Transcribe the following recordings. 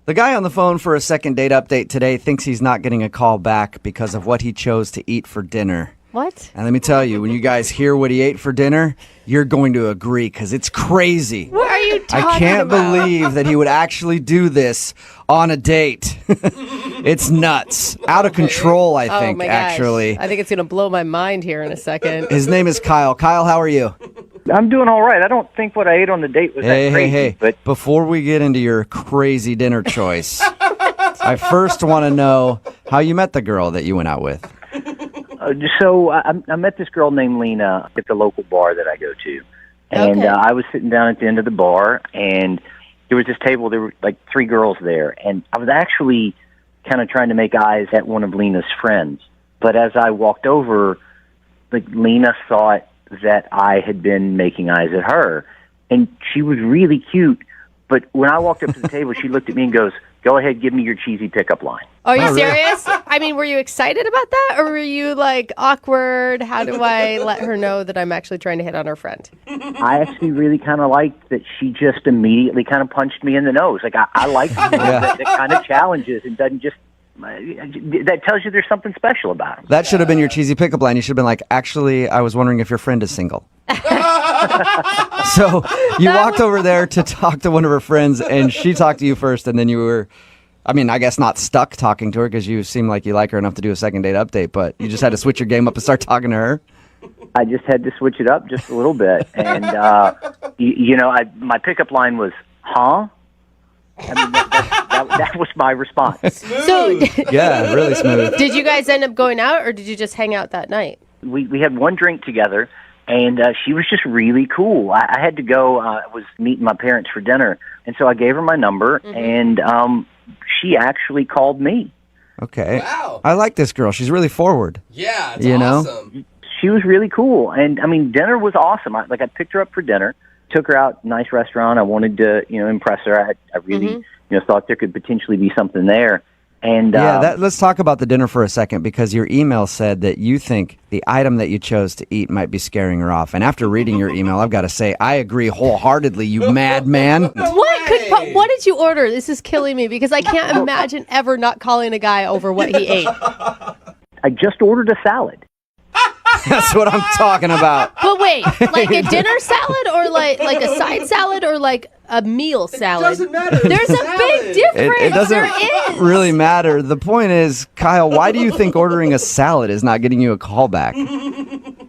The guy on the phone for a second date update today thinks he's not getting a call back because of what he chose to eat for dinner. What? And let me tell you, when you guys hear what he ate for dinner, you're going to agree because it's crazy. What are you talking about? I can't believe that he would actually do this on a date. It's nuts. Out of control, I think, my gosh. actually. I think it's going to blow my mind here in a second. His name is Kyle. Kyle, how are you? I'm doing all right. I don't think what I ate on the date was that crazy. Hey. But Before we get into your crazy dinner choice, I first want to know how you met the girl that you went out with. So I met this girl named Lena at the local bar that I go to. And Okay. I was sitting down at the end of the bar, and there was this table. There were like 3 girls there. And I was actually kind of trying to make eyes at one of Lena's friends. But as I walked over, like Lena thought that I had been making eyes at her. And she was really cute. But when I walked up to the table, she looked at me and goes, "Go ahead, give me your cheesy pickup line." Are you Oh, really? serious? I mean, were you excited about that? Or were you like awkward? How do I let her know that I'm actually trying to hit on her friend? I actually really kind of liked that she just immediately kind of punched me in the nose. Like, I like people that kind of challenges and doesn't just, that tells you there's something special about them. That should have been your cheesy pickup line. You should have been like, actually, I was wondering if your friend is single. So you walked over there to talk to one of her friends, and she talked to you first, and then you were, I mean, I guess not stuck talking to her because you seem like you like her enough to do a second date update, but you just had to switch your game up and start talking to her. I just had to switch it up just a little bit. And, my pickup line was, huh? I mean, that was my response. So, Yeah, really smooth. did you guys end up going out or did you just hang out that night? We had one drink together, and she was just really cool. I had to go. I was meeting my parents for dinner, and so I gave her my number, and she actually called me. Okay. Wow. I like this girl. She's really forward. Yeah, it's You know? awesome. She was really cool, and I mean, dinner was awesome. I picked her up for dinner, took her out, nice restaurant. I wanted to, impress her. I really, thought there could potentially be something there. And Let's talk about the dinner for a second, because your email said that you think the item that you chose to eat might be scaring her off. And after reading your email, I've got to say, I agree wholeheartedly, you madman. What did you order? This is killing me because I can't imagine ever not calling a guy over what he ate. I just ordered a salad. That's what I'm talking about. But wait, like a dinner salad or like a side salad or like a meal salad? It doesn't matter. There's a big difference. It doesn't There is. really matter. The point is, Kyle, why do you think ordering a salad is not getting you a call back?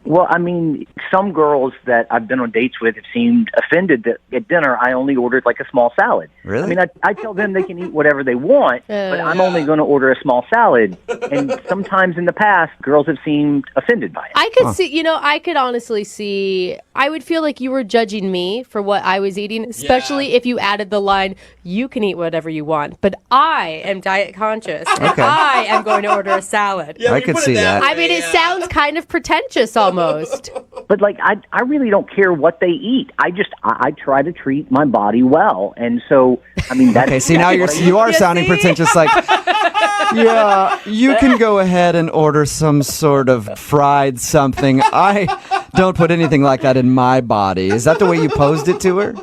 Well, I mean, some girls that I've been on dates with have seemed offended that at dinner I only ordered like a small salad. Really? I mean, I tell them they can eat whatever they want, but I'm only going to order a small salad. And sometimes in the past, girls have seemed offended by it. I could see, I could honestly see, I would feel like you were judging me for what I was eating, especially if you added the line, you can eat whatever you want, but I am diet conscious and Okay. I am going to order a salad. Yeah, I when you could put it see that that. I mean, it sounds kind of pretentious almost. But like, I really don't care what they eat. I try to treat my body well, and so I mean that's Okay, see, now you are sounding pretentious, like, yeah, you can go ahead and order some sort of fried something. I don't put anything like that in my body. Is that the way you posed it to her?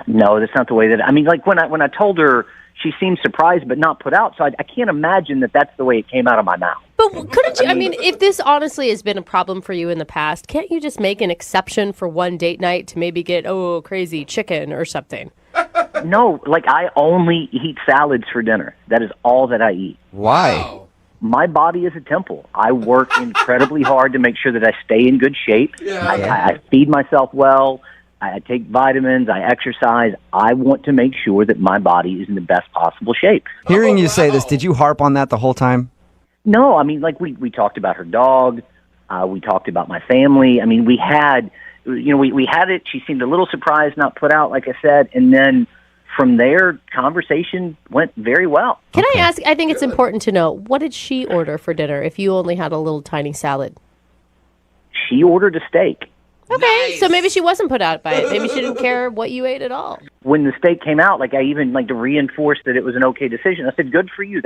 No, that's not the way that. I mean, like when I told her, she seemed surprised but not put out. So I can't imagine that that's the way it came out of my mouth. But couldn't you, I mean, if this honestly has been a problem for you in the past, can't you just make an exception for one date night to maybe get, crazy chicken or something? No, like I only eat salads for dinner. That is all that I eat. Why? My body is a temple. I work incredibly hard to make sure that I stay in good shape. Yeah. I feed myself well. I take vitamins. I exercise. I want to make sure that my body is in the best possible shape. Hearing you say this, did you harp on that the whole time? No, I mean, like we talked about her dog. We talked about my family. I mean, we had it. She seemed a little surprised, not put out, like I said. And then from there, conversation went very well. Can I ask, I think it's important to know, what did she order for dinner if you only had a little tiny salad? She ordered a steak. Okay, Nice. so maybe she wasn't put out by it. Maybe she didn't care what you ate at all. When the steak came out, like I even like to reinforce that it was an okay decision. I said, "Good for you."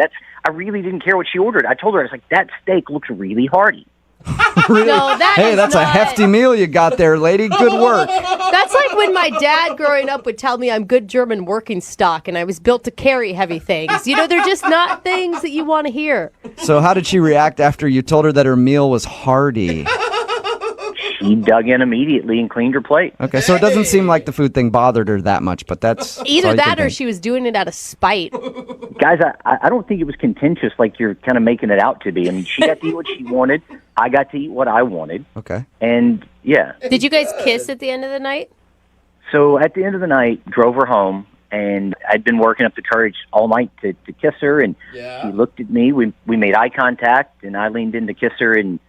I really didn't care what she ordered. I told her, I was like, "That steak looks really hearty." Really? No, that hey, is that's a not- hefty meal you got there, lady. Good work. That's like when my dad growing up would tell me I'm good German working stock and I was built to carry heavy things. You know, they're just not things that you want to hear. So how did she react after you told her that her meal was hearty? She dug in immediately and cleaned her plate. Okay, so it doesn't seem like the food thing bothered her that much, but that's all Either you that can or think. she was doing it out of spite. Guys, I don't think it was contentious like you're kind of making it out to be. I mean, she got to eat what she wanted. I got to eat what I wanted. Okay. And, yeah. Did you guys kiss at the end of the night? So at the end of the night, drove her home, and I'd been working up the courage all night to kiss her, and she looked at me. We made eye contact, and I leaned in to kiss her, and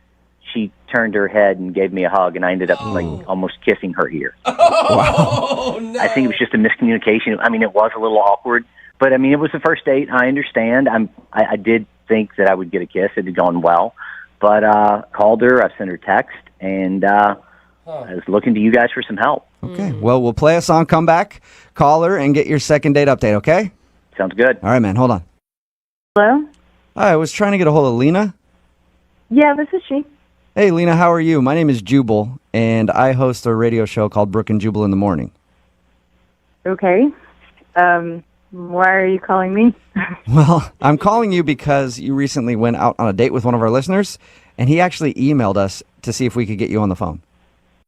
she turned her head and gave me a hug, and I ended up like almost kissing her ear. Oh, no. I think it was just a miscommunication. I mean, it was a little awkward, but I mean, it was the first date. I understand. I did think that I would get a kiss. It had gone well, but called her. I sent her text, and I was looking to you guys for some help. Okay. Well, we'll play a song, come back, call her, and get your second date update, okay? Sounds good. All right, man. Hold on. Hello? Hi, I was trying to get a hold of Lena. Yeah, this is she. Hey, Lena, how are you? My name is Jubal, and I host a radio show called Brooke and Jubal in the Morning. Okay. Why are you calling me? Well, I'm calling you because you recently went out on a date with one of our listeners, and he actually emailed us to see if we could get you on the phone.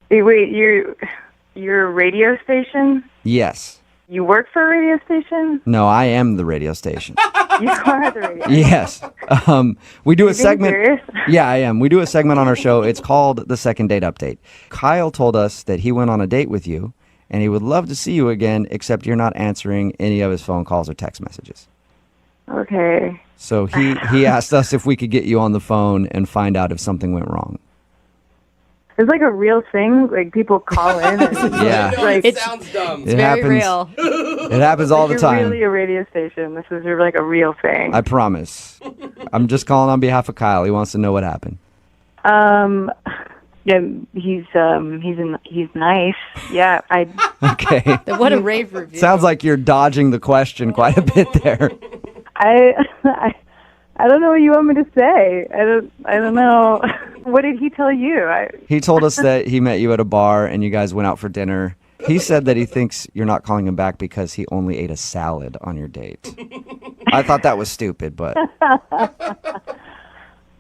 Wait, you're a radio station? Yes. You work for a radio station? No, I am the radio station. You are the radio station. Yes. We do a Being segment. serious? Yeah, I am. We do a segment on our show. It's called The Second Date Update. Kyle told us that he went on a date with you, and he would love to see you again, except you're not answering any of his phone calls or text messages. Okay. So he asked us if we could get you on the phone and find out if something went wrong. It's like a real thing. Like people call in. And, Yeah. No, Like, it sounds dumb. It Very happens. real. It happens all the you're time. really a radio station. This is like a real thing. I promise. I'm just calling on behalf of Kyle. He wants to know what happened. Yeah, he's nice. Yeah, Okay. What a rave review. Sounds like you're dodging the question quite a bit there. I don't know what you want me to say. I don't know. What did he tell you? He told us that he met you at a bar and you guys went out for dinner. He said that he thinks you're not calling him back because he only ate a salad on your date. I thought that was stupid, but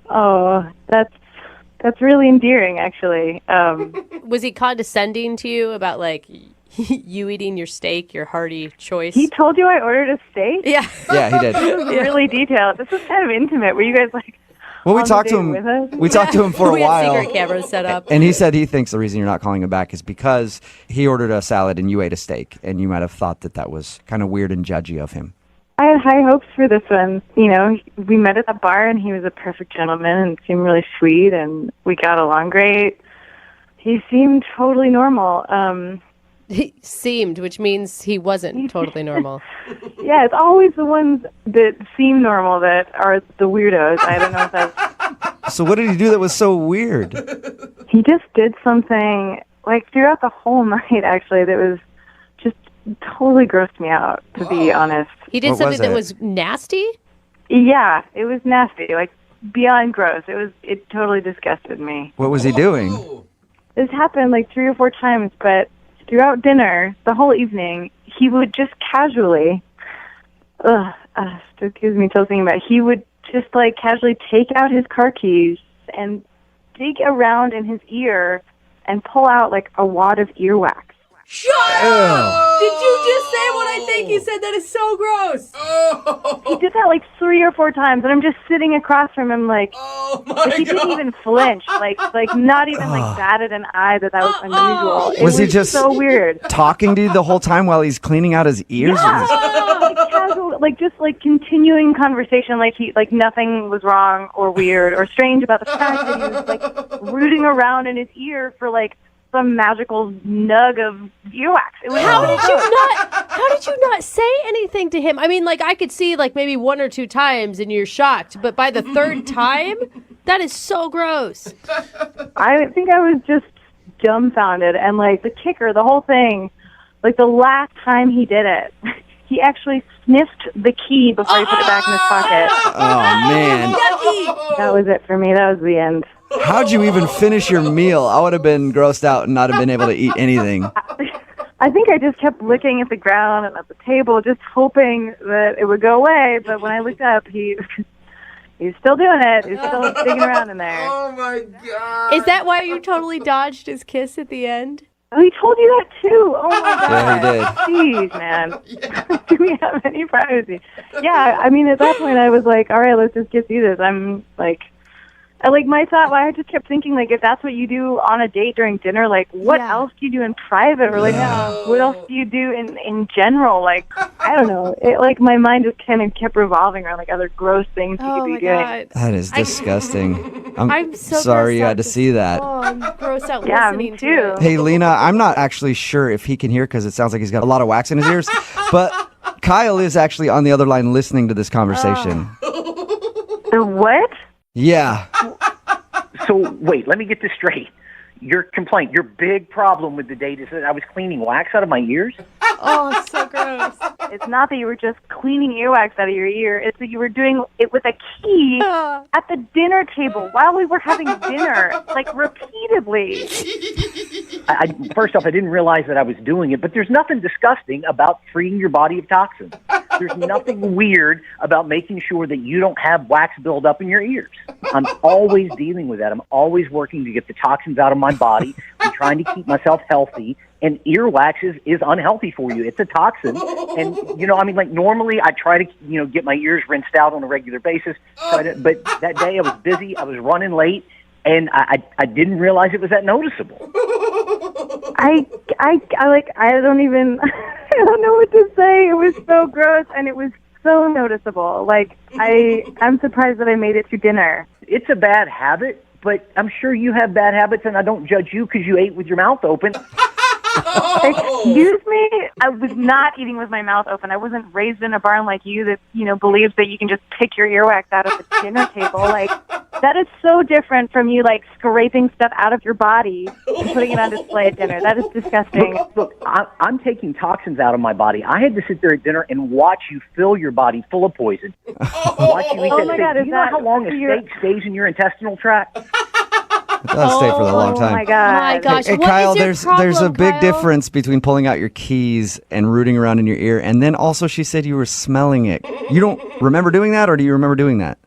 Oh, that's really endearing, actually. Was he condescending to you about like you eating your steak, your hearty choice? He told you I ordered a steak? Yeah. yeah, he did. This is really detailed. This is kind of intimate. Were you guys like Well, we on the talked to date him. with us? We talked to him for a We had while. secret cameras set up. And he said he thinks the reason you're not calling him back is because he ordered a salad and you ate a steak, and you might have thought that that was kind of weird and judgy of him. I had high hopes for this one. You know, we met at the bar, and he was a perfect gentleman and seemed really sweet, and we got along great. He seemed totally normal. He seemed, which means he wasn't totally normal. Yeah, it's always the ones that seem normal that are the weirdos. I don't know if that's... So what did he do that was so weird? He just did something, like, throughout the whole night, actually, that was just totally grossed me out, to be honest. He did What something was that it? was nasty? Yeah, it was nasty, like, beyond gross. It totally disgusted me. What was he doing? Oh. This happened like 3 or 4 times, but throughout dinner, the whole evening, he would just casually, still gives me chills thinking about it. He would just like casually take out his car keys and dig around in his ear and pull out like a wad of earwax. Shut up! Did you just say what I think you said? That is so gross. He did that like 3 or 4 times, and I'm just sitting across from him like, Oh like my he didn't god. even flinch, like not even like batted an eye that was unusual. It Was he just- so weird? Talking to you the whole time while he's cleaning out his ears? Like casual, like just like continuing conversation, like nothing was wrong or weird or strange about the fact that he was like rooting around in his ear for like some magical nug of earwax. It was How so did you gross. how did you not say anything to him? I mean, like I could see like maybe 1 or 2 times and you're shocked, but by the 3rd time, that is so gross. I think I was just dumbfounded, and like the kicker, the whole thing, like the last time he did it, he actually sniffed the key before he put it back in his pocket. Oh, man. Yucky. That was it for me. That was the end. How'd you even finish your meal? I would have been grossed out and not have been able to eat anything. I think I just kept looking at the ground and at the table, just hoping that it would go away. But when I looked up, he's still doing it. He's still digging around in there. Oh my God. Is that why you totally dodged his kiss at the end? Oh, he told you that too. Oh my Yeah, God. he did. Jeez, man. Do we have any privacy? Yeah, I mean, at that point, I was like, all right, let's just get through this. I'm like, my thought, I just kept thinking, like, if that's what you do on a date during dinner, like, what else do you do in private? Or, like, what else do you do in general? Like, I don't know. My mind just kind of kept revolving around, like, other gross things you could be doing. God. That is disgusting. I'm so sorry you grossed had to out see that. Oh, I'm grossed out Yeah, listening me to too. it. Hey, Lena, I'm not actually sure if he can hear because it sounds like he's got a lot of wax in his ears, but Kyle is actually on the other line listening to this conversation. The what? Yeah. So wait, let me get this straight. Your complaint, your big problem with the date is that I was cleaning wax out of my ears? Oh, it's so gross. It's not that you were just cleaning earwax out of your ear. It's that you were doing it with a key at the dinner table while we were having dinner, like repeatedly. First off, I didn't realize that I was doing it, but there's nothing disgusting about freeing your body of toxins. There's nothing weird about making sure that you don't have wax build up in your ears. I'm always dealing with that. I'm always working to get the toxins out of my body. I'm trying to keep myself healthy. And earwax is unhealthy for you. It's a toxin. And, normally I try to, get my ears rinsed out on a regular basis. But that day I was busy. I was running late. And I didn't realize it was that noticeable. I don't even, I don't know what to say. It was so gross and it was so noticeable. I'm surprised that I made it through dinner. It's a bad habit, but I'm sure you have bad habits, and I don't judge you because you ate with your mouth open. Excuse me? I was not eating with my mouth open. I wasn't raised in a barn like you that, believes that you can just pick your earwax out of the dinner table. That is so different from you, scraping stuff out of your body and putting it on display at dinner. That is disgusting. Look, I'm taking toxins out of my body. I had to sit there at dinner and watch you fill your body full of poison. Watch you eat that my steak. God, Do you know how long a steak stays in your intestinal tract? It does stay for a long time. Oh my God. My gosh. Hey, what Kyle, is your there's problem, a big Kyle? difference between pulling out your keys and rooting around in your ear. And then also she said you were smelling it. You don't remember doing that, or do you remember doing that?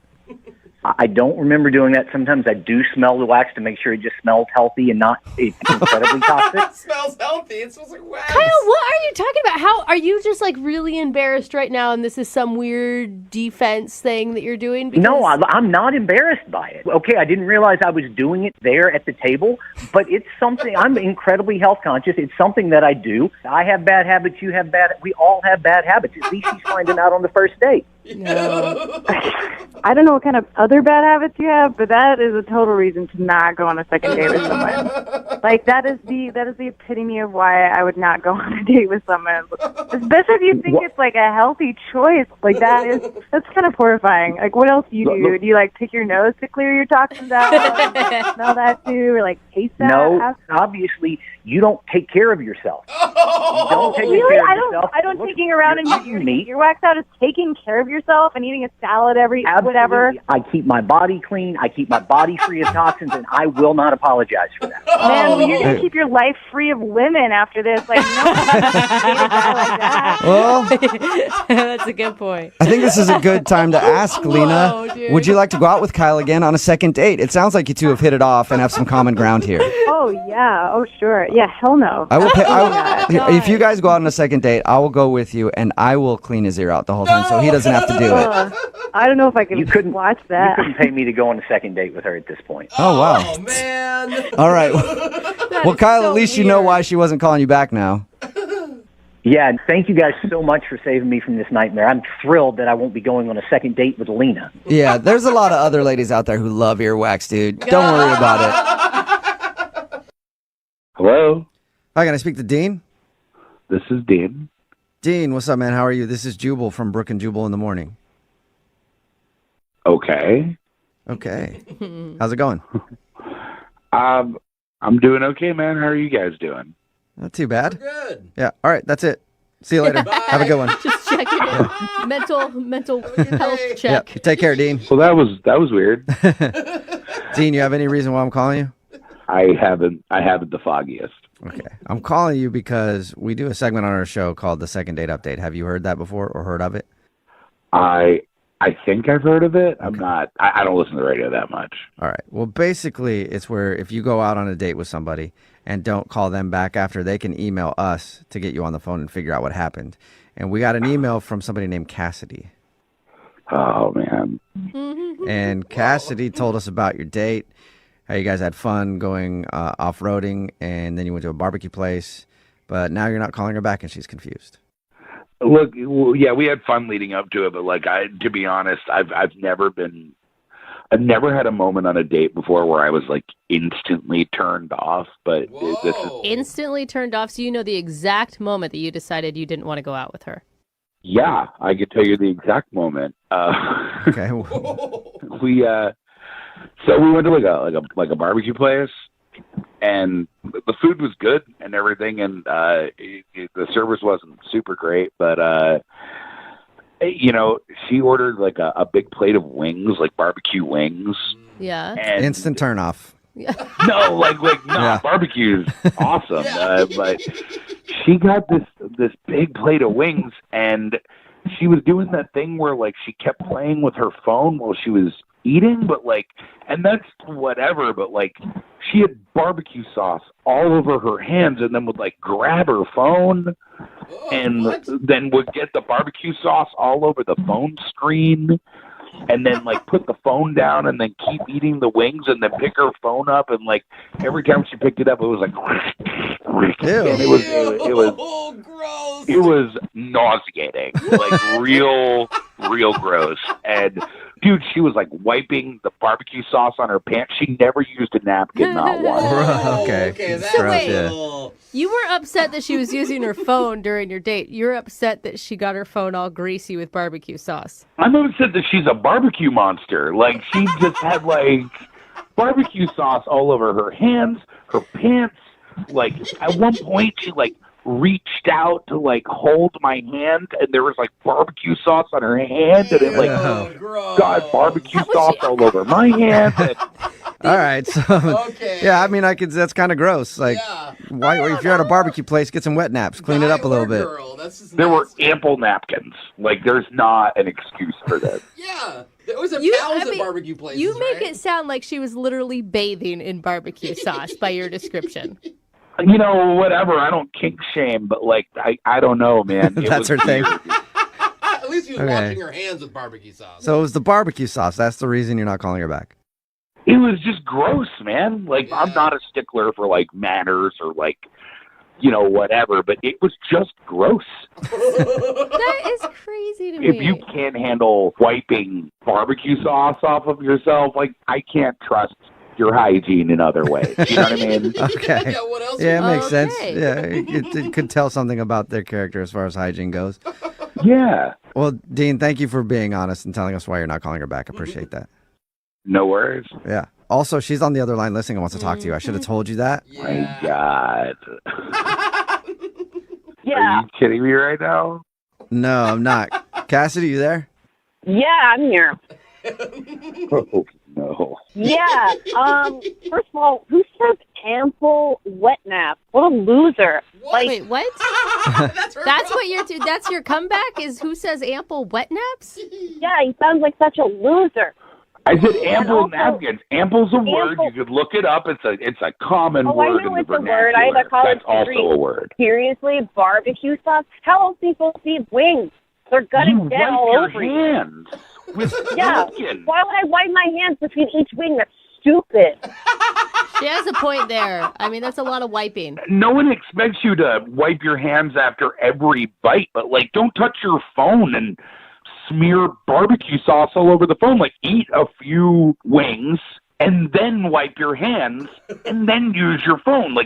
I don't remember doing that. Sometimes I do smell the wax to make sure it just smells healthy and not incredibly toxic. It smells healthy. It smells like wax. Kyle, what are you talking about? How are you just really embarrassed right now, and this is some weird defense thing that you're doing? Because... No, I'm not embarrassed by it. Okay, I didn't realize I was doing it there at the table, but it's something, I'm incredibly health conscious. It's something that I do. I have bad habits, you have bad, we all have bad habits. At least she's finding out on the first date. No. I don't know what kind of other bad habits you have, but that is a total reason to not go on a second date with someone. That is the epitome of why I would not go on a date with someone. Especially if you think it's a healthy choice. That's kind of horrifying. What else do you do? Do you pick your nose to clear your toxins out? Smell that too, or taste that? No, obviously you don't take care of yourself. You don't take Really? care of yourself. I don't taking around and eating meat. your wax out is taking care of yourself and eating a salad whatever. I keep my body clean. I keep my body free of toxins, and I will not apologize for that. Man, well, you're going to keep your life free of women after this. No, like that. Well, That's a good point. I think this is a good time to ask, Lena, dude. would you like to go out with Kyle again on a second date? It sounds like you two have hit it off and have some common ground here. Oh, yeah. Oh, sure. Yeah, hell no. I will pay, God. if you guys go out on a second date, I will go with you and I will clean his ear out the whole time so he doesn't have to do it. I don't know if I can You couldn't watch You that. couldn't pay me to go on a second date with her at this point. Oh, wow. Oh, man. All right. Well, is Kyle, so at least you know weird. why she wasn't calling you back now. Yeah, and thank you guys so much for saving me from this nightmare. I'm thrilled that I won't be going on a second date with Lena. Yeah, there's a lot of other ladies out there who love earwax, dude. Don't worry about it. Hello, Hi, can I speak to Dean? this is Dean. Dean, what's up, man? How are you? This is Jubal from Brooke and Jubal in the morning. Okay. Okay. How's it going? I'm doing okay, man. How are you guys doing? Not too bad. Good. Yeah. All right. That's it. See you later. Have a good one. Just checking in. Mental health Yeah. check. Take care, Dean. Well, that was weird. Dean, you have any reason why I'm calling you? I haven't the foggiest. Okay. I'm calling you because we do a segment on our show called the Second Date Update. Have you heard that before or heard of it? I think I've heard of it. I'm not. I don't listen to the radio that much. All right. Well, basically, it's where if you go out on a date with somebody and don't call them back after, they can email us to get you on the phone and figure out what happened. And we got an email from somebody named Cassidy. Oh man. And Cassidy told us about your date, how you guys had fun going off-roading, and then you went to a barbecue place. But now you're not calling her back, and she's confused. Look, well, yeah, we had fun leading up to it, but to be honest, I've never had a moment on a date before where I was like instantly turned off. But this is Instantly turned off, so you know the exact moment that you decided you didn't want to go out with her. yeah, I could tell you the exact moment. Okay. So we went to like a barbecue place, and the food was good and everything, and the service wasn't super great, but she ordered like a big plate of wings, like barbecue wings. Yeah. And Instant turnoff. no, Yeah. barbecue's awesome, but she got this big plate of wings, and she was doing that thing where like she kept playing with her phone while she was eating, but and that's whatever, but she had barbecue sauce all over her hands, and then would grab her phone and then would get the barbecue sauce all over the phone screen, and then put the phone down and then keep eating the wings, and then pick her phone up, and every time she picked it up it was Ew. and it was nauseating, real gross. And dude, she was wiping the barbecue sauce on her pants. She never used a napkin, not once. Okay. that's Gross, wait. yeah. You were upset that she was using her phone during your date. You're upset that she got her phone all greasy with barbecue sauce. I'm upset that she's a barbecue monster. She just had barbecue sauce all over her hands, her pants. At one point she reached out to hold my hand, and there was barbecue sauce on her hand, and it got barbecue sauce all over my hand. And All right. So, Okay. yeah, I mean, that's kind of gross. Why, if you're at a barbecue place, get some wet naps, clean it up a little bit. Girl, that's just there were nasty. ample napkins. There's not an excuse for this. Yeah. There was a You- towels I at mean, barbecue places, You make right? it sound like she was literally bathing in barbecue sauce by your description. Whatever. I don't kink shame, but I don't know, man. It That's was her thing. weird. At least you was Okay. washing your hands with barbecue sauce. So it was the barbecue sauce. That's the reason you're not calling her back. It was just gross, man. I'm not a stickler for manners or whatever, but it was just gross. That is crazy to me. If you can't handle wiping barbecue sauce off of yourself, I can't trust your hygiene in other ways. You know what I mean? Okay. Yeah, what else? Yeah, it makes sense. Okay. Yeah, it could tell something about their character as far as hygiene goes. Yeah. Well, Dean, thank you for being honest and telling us why you're not calling her back. I appreciate that. No worries. Yeah. Also, she's on the other line listening and wants to talk to you. I should have told you that. My God. Yeah. Are you kidding me right now? No, I'm not. Cassidy, you there? Yeah, I'm here. Oh, no. Yeah. First of all, who says ample wet nap? What a loser. What? Wait, what? That's her That's problem. what that's your comeback is who says ample wet naps? Yeah, he sounds like such a loser. I said ample also- napkins. Ample's a word. Ample- You could look it up. It's a common Oh, I word know in the it's a word. vernacular. I had a college That's also degree. a word. Seriously, barbecue sauce? How else are you supposed to eat wings? They're gutting You down all wipe over your you. hands with Yeah. napkin. Why would I wipe my hands between each wing? That's stupid. She has a point there. I mean, that's a lot of wiping. No one expects you to wipe your hands after every bite, but don't touch your phone and smear barbecue sauce all over the phone. Eat a few wings and then wipe your hands and then use your phone.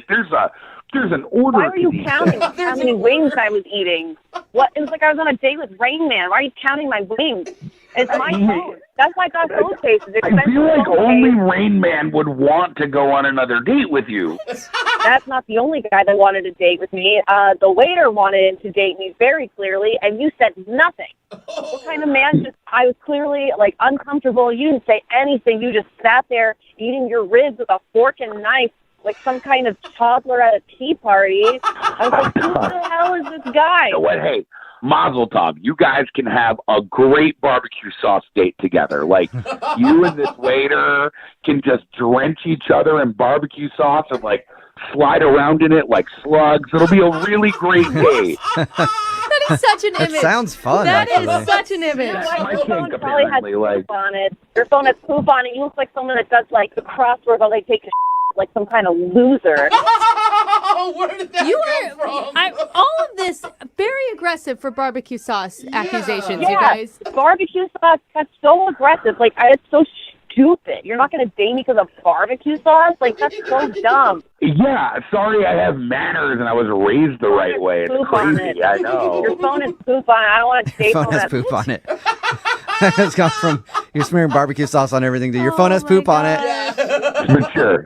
There's an order. Why were to you these counting things. how many wings I was eating? What? It was like I was on a date with Rain Man. Why are you counting my wings? It's my phone. That's why I got phone cases. I feel like only Rain Man would want to go on another date with you. That's not the only guy that wanted to date with me. The waiter wanted to date me very clearly, and you said nothing. What kind of man I was clearly, like, uncomfortable. You didn't say anything. You just sat there eating your ribs with a fork and knife like some kind of toddler at a tea party. I was like, who the hell is this guy? You know what? Hey, Mazel Tov. You guys can have a great barbecue sauce date together. Like, you and this waiter can just drench each other in barbecue sauce and, like, slide around in it like slugs. It'll be a really great day. That is such an That image. sounds fun, That actually. is such an image. My Your phone kink, probably has apparently, like... poop on it. Your phone has poop on it. You look like someone that does, like, the crossword while they take a like some kind of loser. Where did that come from? All of this very aggressive for barbecue sauce accusations, you Yeah, guys. barbecue sauce, that's so aggressive. Like, it's so stupid. You're not going to date me because of barbecue sauce? Like, that's so dumb. Yeah, sorry I have manners and I was raised the right way. It's Poop on crazy, it. I know. Your phone has poop on it. I don't want to date Your phone has that. poop on it. It's gone from you're smearing barbecue sauce on everything to your phone has my poop on it.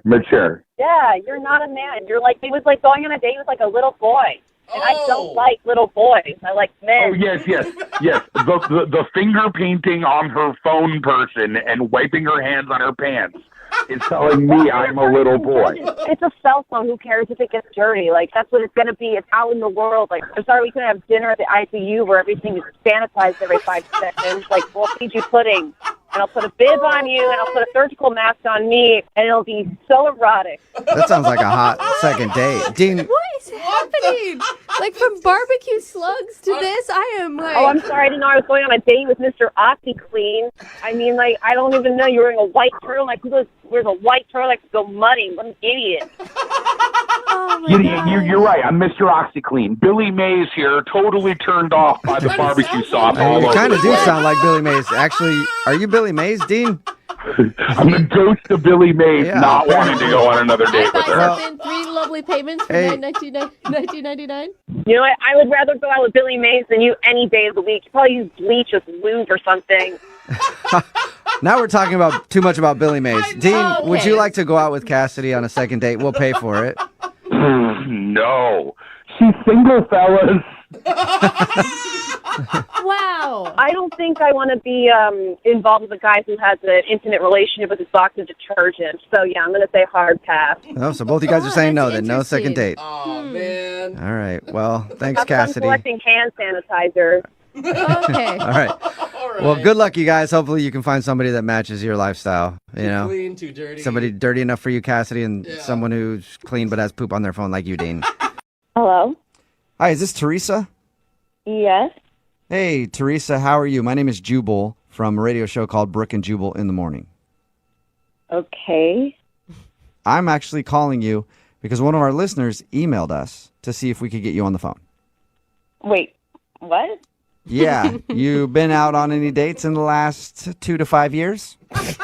Mature. Yeah, you're not a man. You're like, it was like going on a date with like a little boy. And I don't like little boys. I like men. Oh, yes. The finger painting on her phone person and wiping her hands on her pants is telling me I'm a little boy. It's a cell phone. Who cares if it gets dirty? Like, that's what it's going to be. It's out in the world. Like, I'm sorry we couldn't have dinner at the ICU where everything is sanitized every 5 seconds. Like, we'll feed you pudding. And I'll put a bib on you, and I'll put a surgical mask on me, and it'll be so erotic. That sounds like a hot second date. Dean, What is happening? Like from barbecue slugs to this, I am like. Oh, I'm sorry. I didn't know I was going on a date with Mr. OxyClean. I mean, like, I don't even know you're wearing a white turtleneck. Who wears a white turtleneck to go muddy? What an idiot. Oh my God. You're right. I'm Mr. OxyClean. Billy Mays here, totally turned off by the barbecue sauce all you over. kind of the do place. sound like Billy Mays. Actually, are you Billy Mays, Dean? I'm the ghost of Billy Mays, Yeah. not wanting to go on another I date with buy her. something 3 lovely payments for Hey. $19.99. You know what? I would rather go out with Billy Mays than you any day of the week. You probably use bleach with lube or something. Now we're talking about too much about Billy Mays. Dean, Okay. would you like to go out with Cassidy on a second date? We'll pay for it. No. She's single, fellas. Wow. I don't think I want to be involved with a guy who has an intimate relationship with his box of detergent. So, yeah, I'm going to say hard pass. Oh, so both you guys are saying no that's then. No second interesting. date. Oh, man. All right. Well, thanks, I'm Cassidy. collecting hand sanitizer. Okay. All right. All right. Well, good luck, you guys. Hopefully you can find somebody that matches your lifestyle. You know, Clean, too dirty. somebody dirty enough for you, Cassidy, and Yeah. someone who's clean but has poop on their phone like you, Dean. Hello? Hi, is this Teresa? Yes? Hey, Teresa, how are you? My name is Jubal from a radio show called Brooke and Jubal in the Morning. Okay. I'm actually calling you because one of our listeners emailed us to see if we could get you on the phone. Wait, what? Yeah, you been out on any dates in the last 2 to 5 years? That's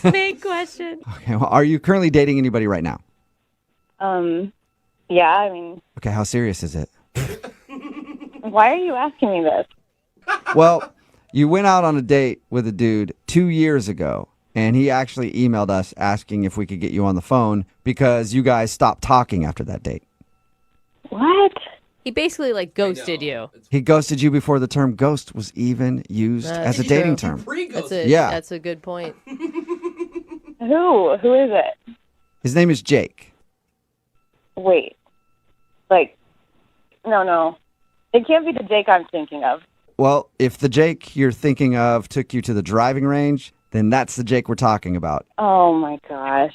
a big question. Okay, well, are you currently dating anybody right now? Yeah, I mean, Okay, how serious is it? why are you asking me this? Well, you went out on a date with a dude 2 years ago, and he actually emailed us asking if we could get you on the phone because you guys stopped talking after that date. What? He basically like ghosted you. He ghosted you before the term ghost was even used That's as a dating true. term. That's Yeah. That's a good point. Who? Who is it? His name is Jake. Wait. Like, no. It can't be the Jake I'm thinking of. Well, if the Jake you're thinking of took you to the driving range, then that's the Jake we're talking about. Oh, my gosh.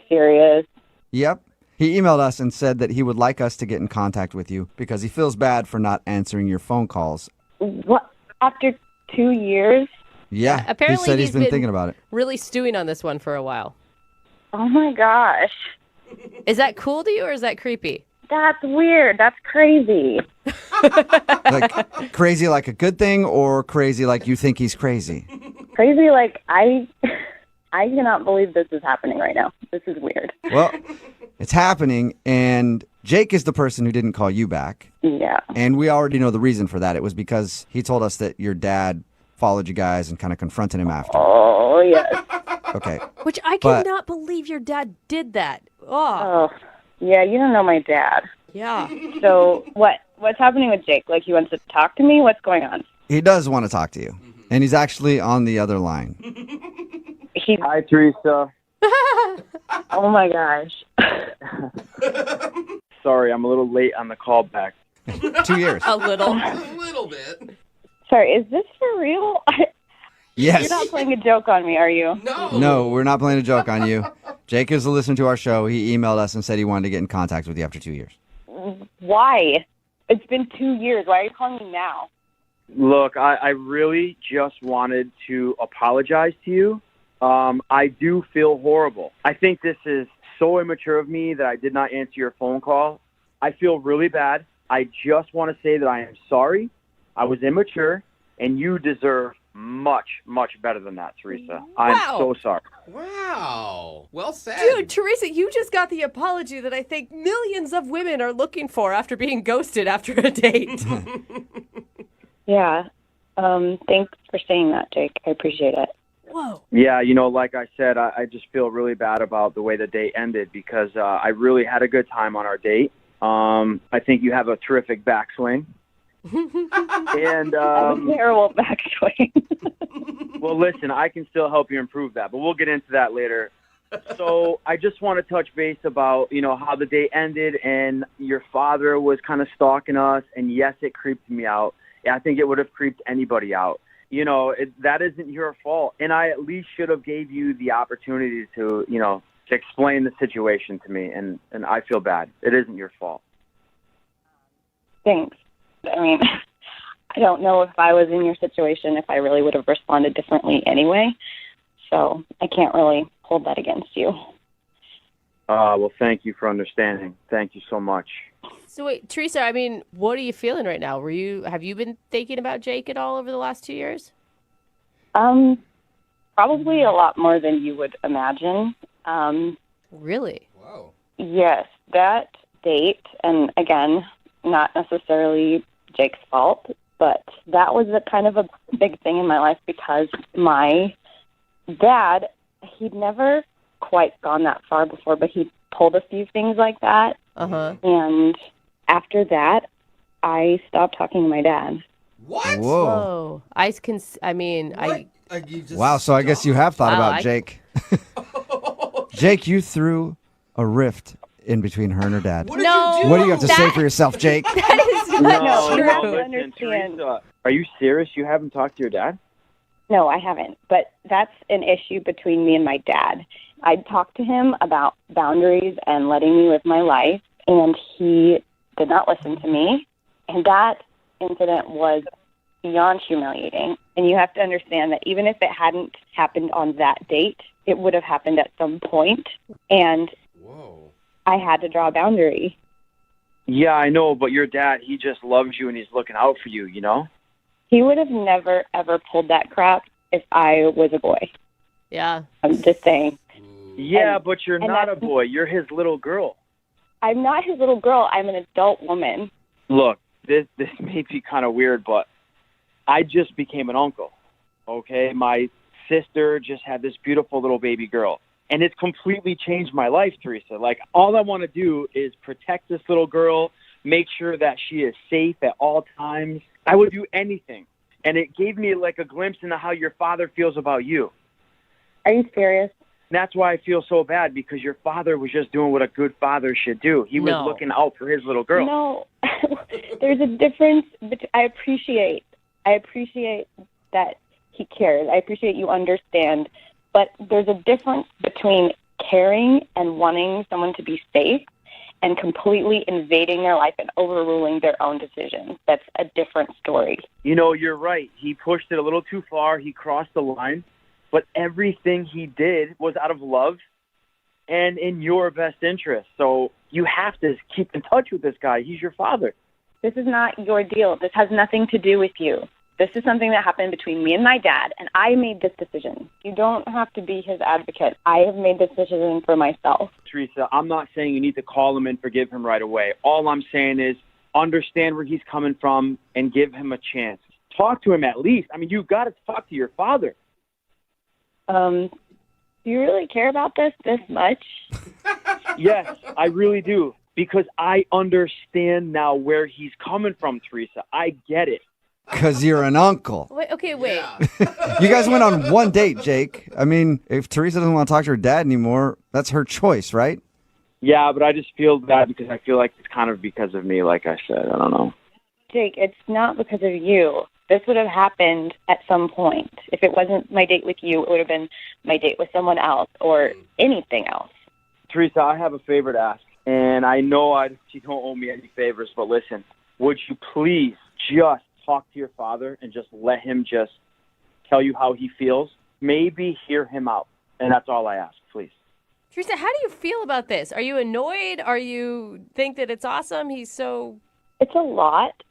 Serious? Yep. He emailed us and said that he would like us to get in contact with you because he feels bad for not answering your phone calls. What? After 2 years? Yeah, Apparently he said he's he's been been- thinking about it. Really stewing on this one for a while. Oh, my gosh. Is that cool to you or is that creepy? That's weird. That's crazy. Like crazy like a good thing or crazy like you think he's crazy? Crazy, like, I cannot believe this is happening right now. This is weird. Well, It's happening, and Jake is the person who didn't call you back. Yeah. And we already know the reason for that. It was because he told us that your dad followed you guys and kind of confronted him after. Oh, yes. Okay. Which I But- cannot believe your dad did that. Oh, Oh, yeah, you don't know my dad. yeah. So what's happening with Jake? Like, he wants to talk to me? What's going on? He does want to talk to you, and he's actually on the other line. Hi, Teresa. Oh, my gosh. Sorry, I'm a little late on the call back. 2 years. A little. A little bit. Sorry, is this for real? Yes. You're not playing a joke on me, are you? No. No, we're not playing a joke on you. Jake is a listener to our show. He emailed us and said he wanted to get in contact with you after 2 years. Why? It's been 2 years. Why are you calling me now? Look, I really just wanted to apologize to you. I do feel horrible. I think this is so immature of me that I did not answer your phone call. I feel really bad. I just want to say that I am sorry. I was immature, and you deserve much, much better than that, Teresa. I'm Wow. so sorry. Wow. Well said. Dude, Teresa, you just got the apology that I think millions of women are looking for after being ghosted after a date. Yeah. Thanks for saying that, Jake. I appreciate it. Whoa. Yeah, like I said, I just feel really bad about the way the date ended because I really had a good time on our date. I think you have a terrific backswing. And Terrible backswing. well, listen, I can still help you improve that, but we'll get into that later. So I just want to touch base about, how the date ended and your father was kind of stalking us. And yes, it creeped me out. I think it would have creeped anybody out. That isn't your fault. And I at least should have gave you the opportunity to, to explain the situation to me. And I feel bad. It isn't your fault. Thanks. I mean, I don't know if I was in your situation, if I really would have responded differently anyway. So I can't really hold that against you. Well, thank you for understanding. Thank you so much. So wait, Teresa, I mean, what are you feeling right now? Have you been thinking about Jake at all over the last 2 years? Probably a lot more than you would imagine. Really? Whoa. Yes, that date, and again, not necessarily Jake's fault, but that was a kind of a big thing in my life because my dad, he'd never quite gone that far before, but he pulled a few things like that. Uh-huh. And after that, I stopped talking to my dad. What? Whoa. Whoa. What? Like you just Wow, so I guess you have thought Wow, about Jake. Jake, you threw a rift in between her and her dad. What did No. you do? What do you have to say for yourself, Jake? That is not true. no. listen, Understand. Teresa, are you serious? You haven't talked to your dad? No, I haven't. But that's an issue between me and my dad. I talked to him about boundaries and letting me live my life, and he did not listen to me. And that incident was beyond humiliating. And you have to understand that even if it hadn't happened on that date, it would have happened at some point. And Whoa. I had to draw a boundary. Yeah, I know, but your dad, he just loves you and he's looking out for you, He would have never, ever pulled that crap if I was a boy. Yeah. I'm just saying. Yeah, And- but you're and not a that's- boy. You're his little girl. I'm not his little girl. I'm an adult woman. Look, this may be kind of weird, but I just became an uncle, okay? My sister just had this beautiful little baby girl, and it's completely changed my life, Teresa. Like, all I want to do is protect this little girl, make sure that she is safe at all times. I would do anything, and it gave me, like, a glimpse into how your father feels about you. Are you serious? And that's why I feel so bad, because your father was just doing what a good father should do. He was No. looking out for his little girl. No, there's a difference. I appreciate that he cares. I appreciate you understand. But there's a difference between caring and wanting someone to be safe and completely invading their life and overruling their own decisions. That's a different story. You're right. He pushed it a little too far. He crossed the line. But everything he did was out of love and in your best interest. So you have to keep in touch with this guy. He's your father. This is not your deal. This has nothing to do with you. This is something that happened between me and my dad, and I made this decision. You don't have to be his advocate. I have made this decision for myself. Teresa, I'm not saying you need to call him and forgive him right away. All I'm saying is understand where he's coming from and give him a chance. Talk to him at least. I mean, you've got to talk to your father. Do you really care about this much? Yes, I really do. Because I understand now where he's coming from, Teresa. I get it. Because you're an uncle. Wait, okay, wait. You guys went on one date, Jake. I mean, if Teresa doesn't want to talk to her dad anymore, that's her choice, right? Yeah, but I just feel bad because I feel like it's kind of because of me, like I said. I don't know. Jake, it's not because of you. This would have happened at some point. If it wasn't my date with you, it would have been my date with someone else or anything else. Teresa, I have a favor to ask. And I know you don't owe me any favors, but listen, would you please just talk to your father and just let him just tell you how he feels? Maybe hear him out. And that's all I ask, please. Teresa, how do you feel about this? Are you annoyed? Are you think that it's awesome? He's so... It's a lot.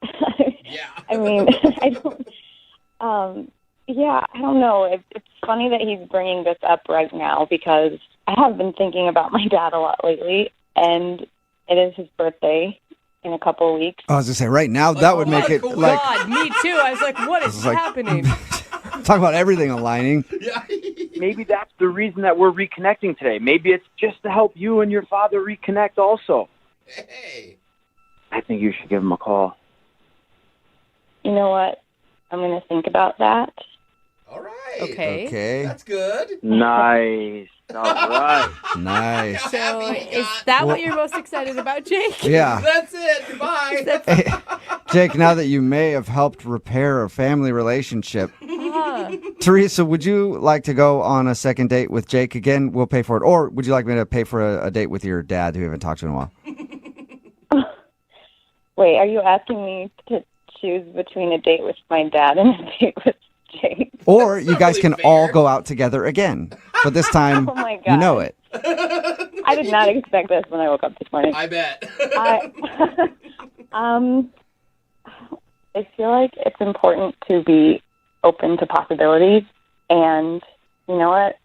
Yeah. I mean, I don't... I don't know. It's funny that he's bringing this up right now because I have been thinking about my dad a lot lately. And it is his birthday in a couple of weeks. I was going to say, right now, that would make it like... God, me too. I was like, what is happening? Talk about everything aligning. Yeah. Maybe that's the reason that we're reconnecting today. Maybe it's just to help you and your father reconnect also. Hey. I think you should give him a call. You know what? I'm going to think about that. All right. Okay. That's good. Nice. All right. Nice. So is that what you're most excited about, Jake? Yeah. That's it. Bye. Hey, Jake, now that you may have helped repair a family relationship, Teresa, would you like to go on a second date with Jake again? We'll pay for it. Or would you like me to pay for a date with your dad who you haven't talked to in a while? Wait, are you asking me to choose between a date with my dad and a date with Jake? Or you guys really can fair. all go out together again. But this time, Oh my God. you know it. I did not expect this when I woke up this morning. I bet. I feel like it's important to be open to possibilities. And you know what?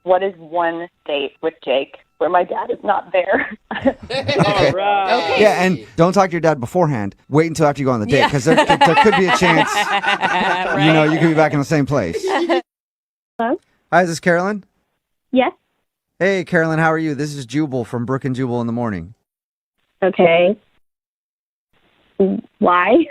What is one date with Jake where my dad is not there? All right. Okay. Yeah, and don't talk to your dad beforehand. Wait until after you go on the date, because there could be a chance, you could be back in the same place. Hello? Hi, is this Carolyn? Yes. Hey, Carolyn, how are you? This is Jubal from Brooke and Jubal in the morning. Okay. Why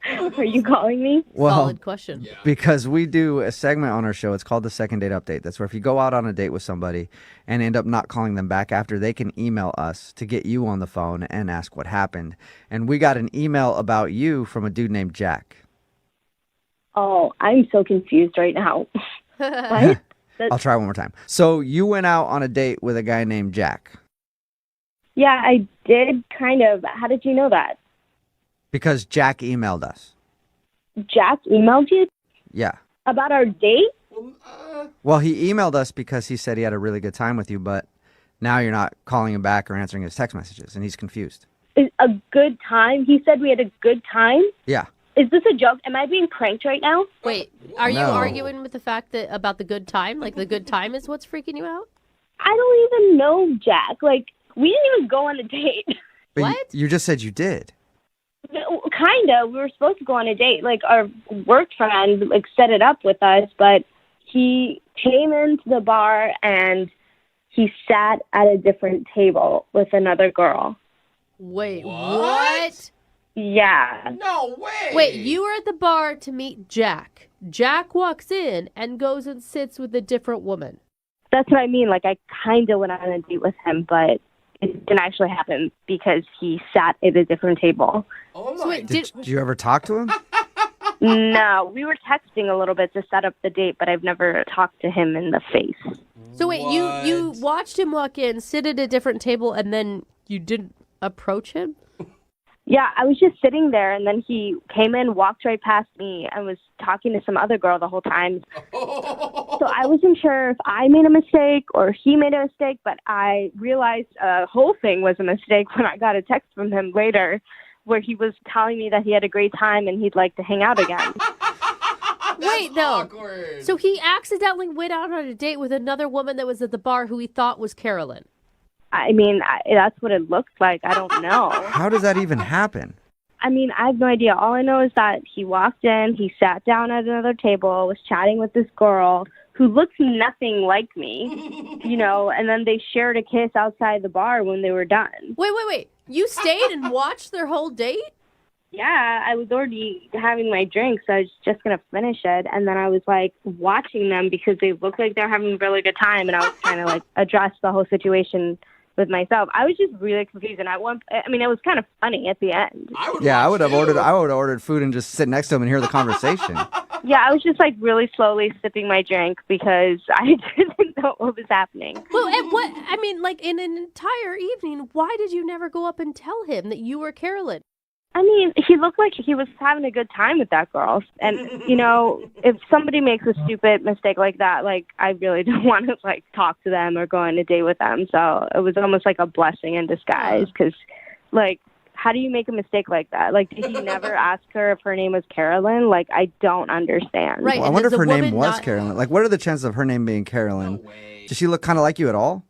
are you calling me? Well, Solid question. Yeah. because we do a segment on our show. It's called the Second Date Update. That's where if you go out on a date with somebody and end up not calling them back after, they can email us to get you on the phone and ask what happened. And we got an email about you from a dude named Jack. Oh, I'm so confused right now. What? I'll try one more time. So you went out on a date with a guy named Jack Yeah, I did kind of. How did you know that? because Jack emailed us. Jack emailed you Yeah. about our date? Well, he emailed us because he said he had a really good time with you, but now you're not calling him back or answering his text messages, and he's confused. Is a good time? He said we had a good time? Yeah. Is this a joke? Am I being pranked right now? Wait, are you No. arguing with the fact that about the good time? Like the good time is what's freaking you out? I don't even know Jack. Like, we didn't even go on a date. But What? You just said you did. Kind of. We were supposed to go on a date. Like, our work friend, like, set it up with us, but he came into the bar and he sat at a different table with another girl. Wait, What? what? Yeah. No way. Wait, you were at the bar to meet Jack. Jack walks in and goes and sits with a different woman. That's what I mean. Like, I kind of went on a date with him, but it didn't actually happen because he sat at a different table. Oh my. So wait, Did you ever talk to him? No, we were texting a little bit to set up the date, but I've never talked to him in the face. So wait, you watched him walk in, sit at a different table, and then you didn't approach him? Yeah, I was just sitting there, and then he came in, walked right past me, and was talking to some other girl the whole time. So I wasn't sure if I made a mistake or he made a mistake, but I realized the whole thing was a mistake when I got a text from him later where he was telling me that he had a great time and he'd like to hang out again. Wait, no. Awkward. So he accidentally went out on a date with another woman that was at the bar who he thought was Carolyn. I mean, that's what it looked like. I don't know. How does that even happen? I mean, I have no idea. All I know is that he walked in, he sat down at another table, was chatting with this girl who looks nothing like me, and then they shared a kiss outside the bar when they were done. Wait. You stayed and watched their whole date? Yeah, I was already having my drink, so I was just going to finish it. And then I was, watching them because they looked like they were having a really good time, and I was trying to, address the whole situation with myself. I was just really confused, and it was kind of funny at the end. I would have ordered food and just sit next to him and hear the conversation. Yeah, I was just really slowly sipping my drink because I didn't know what was happening. Well, and in an entire evening, why did you never go up and tell him that you were Carolyn? I mean, he looked like he was having a good time with that girl. And, if somebody makes a stupid mistake like that, I really don't want to, talk to them or go on a date with them. So it was almost like a blessing in disguise because, how do you make a mistake like that? Did he never ask her if her name was Carolyn? I don't understand. Right. Well, I wonder if her name was Carolyn. What are the chances of her name being Carolyn? No way. Does she look kind of like you at all?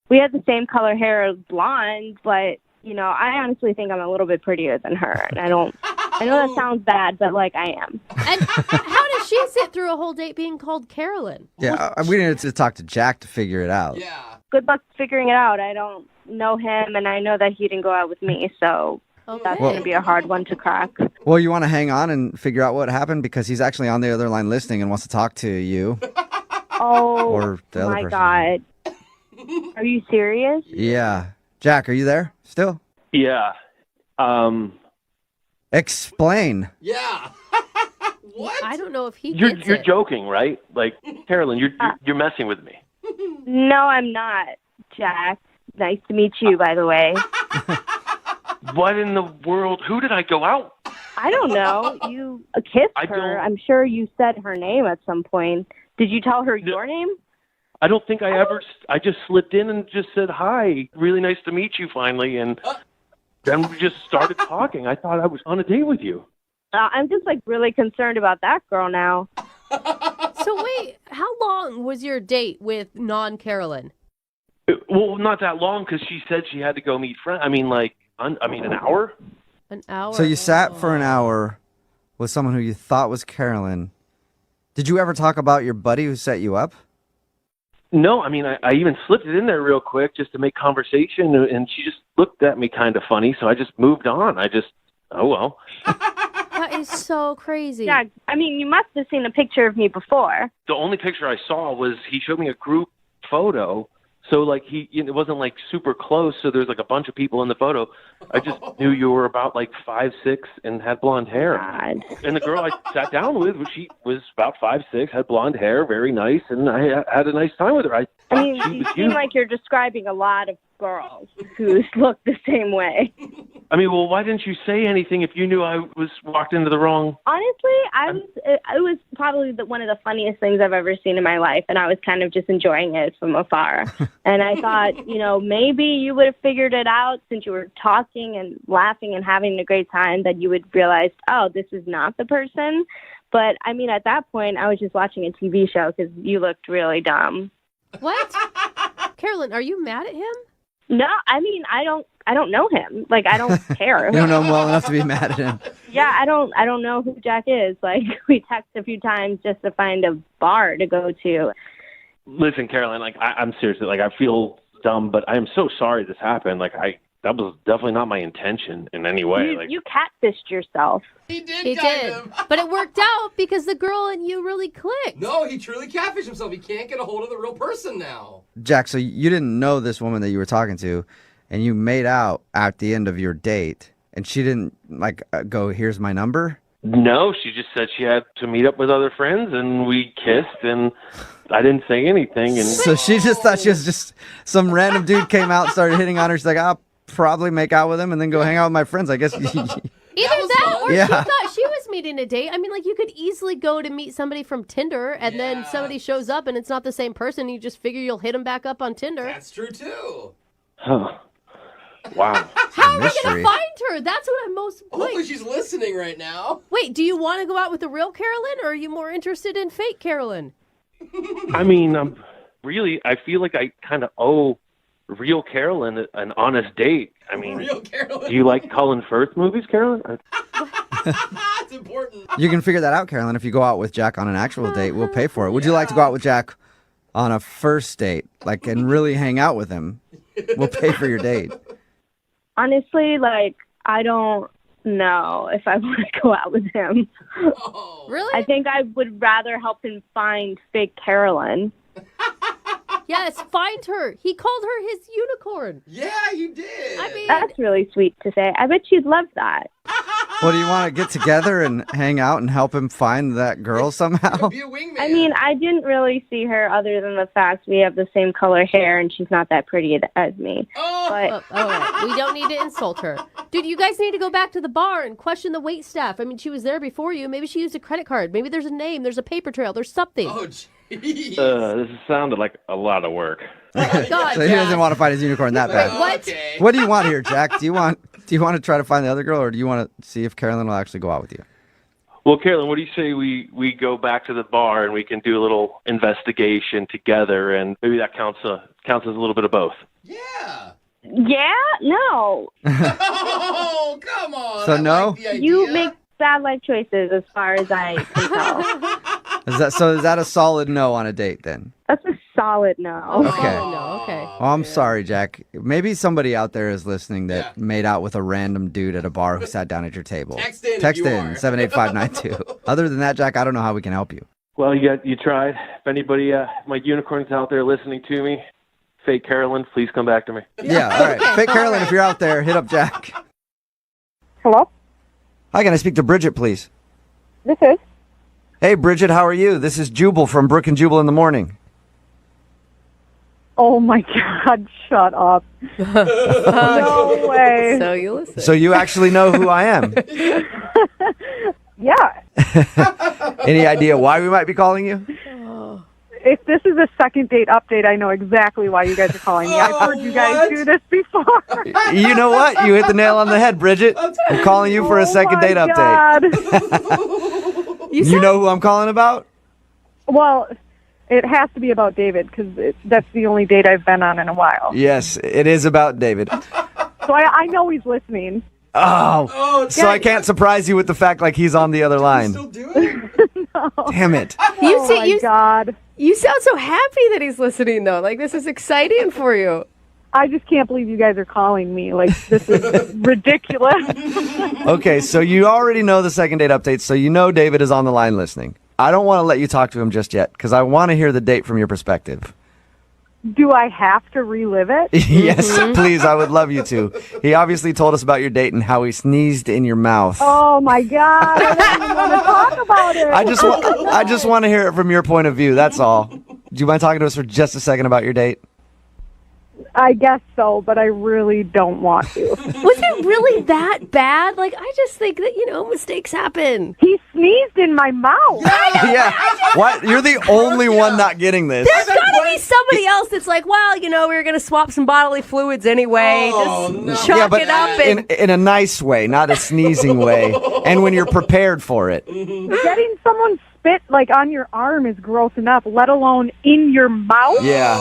We had the same color hair, blonde, but... I honestly think I'm a little bit prettier than her. And I know that sounds bad, but I am. And how did she sit through a whole date being called Carolyn? Yeah, we needed to talk to Jack to figure it out. Yeah. Good luck figuring it out. I don't know him, and I know that he didn't go out with me, so that's going to be a hard one to crack. Well, you want to hang on and figure out what happened because he's actually on the other line listening and wants to talk to you. Oh, or the other my person. God. Are you serious? Yeah. Jack, are you there still? Yeah. Explain. Yeah. What? I don't know if he You're gets it. joking, right? Carolyn, you're messing with me. No, I'm not, Jack. Nice to meet you, by the way. What in the world? Who did I go out? I don't know. You kissed her. I'm sure you said her name at some point. Did you tell her your name? I don't think I just slipped in and just said, hi, really nice to meet you finally. And then we just started talking. I thought I was on a date with you. I'm just really concerned about that girl now. So wait, how long was your date with non-Carolyn? Well, not that long because she said she had to go meet friends. An hour? An hour. So you sat for an hour with someone who you thought was Carolyn. Did you ever talk about your buddy who set you up? No, I even slipped it in there real quick just to make conversation, and she just looked at me kind of funny, so I just moved on. Oh well. That is so crazy. Yeah, you must have seen a picture of me before. The only picture I saw was he showed me a group photo. So it wasn't super close. So there's a bunch of people in the photo. I just knew you were about 5'6" and had blonde hair. God. And the girl I sat down with, she was about 5'6", had blonde hair, very nice, and I had a nice time with her. You seem like you're describing a lot of girls who look the same way. Well, why didn't you say anything if you knew I was walked into the wrong? Honestly, it was probably one of the funniest things I've ever seen in my life, and I was kind of just enjoying it from afar. And I thought, maybe you would have figured it out since you were talking and laughing and having a great time, that you would realize, oh, this is not the person. But, at that point, I was just watching a TV show because you looked really dumb. What? Carolyn, are you mad at him? No, I don't know him. I don't care. You don't know him well enough to be mad at him. Yeah, I don't know who Jack is. We text a few times just to find a bar to go to. Listen, Caroline, I'm seriously, I feel dumb, but I am so sorry this happened. That was definitely not my intention in any way. You catfished yourself. He did. Him. But it worked out because the girl and you really clicked. No, he truly catfished himself. He can't get a hold of the real person now. Jack, so you didn't know this woman that you were talking to, and you made out at the end of your date, and she didn't go, here's my number? No, she just said she had to meet up with other friends, and we kissed, and I didn't say anything. And so she just thought she was just some random dude came out and started hitting on her. She's like, I'll probably make out with him and then go hang out with my friends. I guess. Either that or Yeah. she thought she was meeting a date. You could easily go to meet somebody from Tinder and then somebody shows up and it's not the same person. You just figure you'll hit them back up on Tinder. That's true, too. Huh. Wow. How are we mystery. going to find her? That's what I'm most... Hopefully Wait, she's listening right now. wait, do you want to go out with the real Carolyn, or are you more interested in fake Carolyn? I mean, I feel like I kind of owe real Carolyn an honest date. I mean, Real Carolyn. do you like Colin Firth movies, Carolyn? It's important. You can figure that out, Carolyn. If you go out with Jack on an actual date, we'll pay for it. Would you like to go out with Jack on a first date, like, and really hang out with him? We'll pay for your date. Honestly, like, I don't know if I want to go out with him. Oh. Really? I think I would rather help him find fake Carolyn. Yes, find her. He called her his unicorn. Yeah, you did. I mean, That's really sweet to say. I bet she'd love that. Well, do you want to get together and hang out and help him find that girl somehow? Be a wingman. I mean, I didn't really see her other than the fact we have the same color hair and she's not that pretty as me. Oh. But all right, we don't need to insult her. Dude, you guys need to go back to the bar and question the wait staff. I mean, she was there before you. Maybe she used a credit card. Maybe there's a name. There's a paper trail. There's something. Oh, jeez. This sounded like a lot of work. Oh, God, So he Jack. doesn't want to find his unicorn that bad. What? Okay. What do you want here, Jack? Do you want to try to find the other girl, or do you want to see if Carolyn will actually go out with you? Well, Carolyn, what do you say we go back to the bar and we can do a little investigation together, and maybe that counts as a little bit of both. Yeah. yeah, no. Oh, come on. So I no? like the idea. You make bad life choices as far as I can tell. Is that a solid no on a date then? That's a solid no. Okay. Oh, no, okay. Oh, I'm sorry, Jack. Maybe somebody out there is listening that made out with a random dude at a bar who sat down at your table. Text in if Text you in are. 78592. Other than that, Jack, I don't know how we can help you. Well, you tried. If anybody, my unicorns out there listening to me, fake Carolyn, please come back to me. Yeah, all right. Fake Carolyn, if you're out there, hit up Jack. Hello? Hi, can I speak to Bridget, please? This is? Hey, Bridget, how are you? This is Jubal from Brooke and Jubal in the morning. Oh my God, shut up. No way. So you listen. So you actually know who I am. Yeah. Any idea why we might be calling you? If this is a second date update, I know exactly why you guys are calling me. I've heard you guys do this before. You know what? You hit the nail on the head, Bridget. I'm calling you for a second date update. God. You know who I'm calling about? Well, it has to be about David because that's the only date I've been on in a while. Yes, it is about David. So I know he's listening. Oh, so I can't surprise you with the fact like he's on the other line. Still do it? Damn it. Oh my God. You sound so happy that he's listening, though. Like, this is exciting for you. I just can't believe you guys are calling me. Like, this is ridiculous. Okay, so you already know the second date update, so you know David is on the line listening. I don't want to let you talk to him just yet because I want to hear the date from your perspective. Do I have to relive it? Yes, please. I would love you to. He obviously told us about your date and how he sneezed in your mouth. Oh my God. I don't even want to talk about it. I just want to hear it from your point of view. That's all. Do you mind talking to us for just a second about your date? I guess so, but I really don't want to. Was it really that bad? Like, I just think that, mistakes happen. He sneezed in my mouth. Yeah. What? You're the only one not getting this. There's got to be somebody else that's like, well, we were going to swap some bodily fluids anyway. Just chalk Yeah, but it up. And in a nice way, not a sneezing way. And when you're prepared for it. Getting someone spit like on your arm is gross enough, let alone in your mouth. Yeah.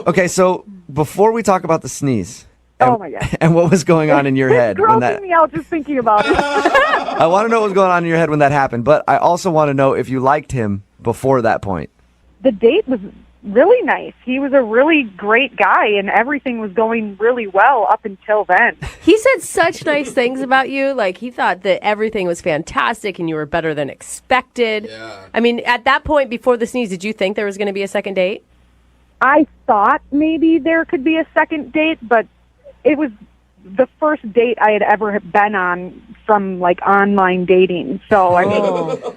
Okay, so before we talk about the sneeze. Oh my God. And what was going on in your head It's when grossing that me out just thinking about it. I want to know what was going on in your head when that happened, but I also want to know if you liked him before that point. The date was really nice. He was a really great guy, and everything was going really well up until then. he said such nice things about you. Like, he thought that everything was fantastic and you were better than expected. Yeah. I mean, at that point before the sneeze, did you think there was going to be a second date? I thought maybe there could be a second date, but it was the first date I had ever been on from like online dating. So I mean,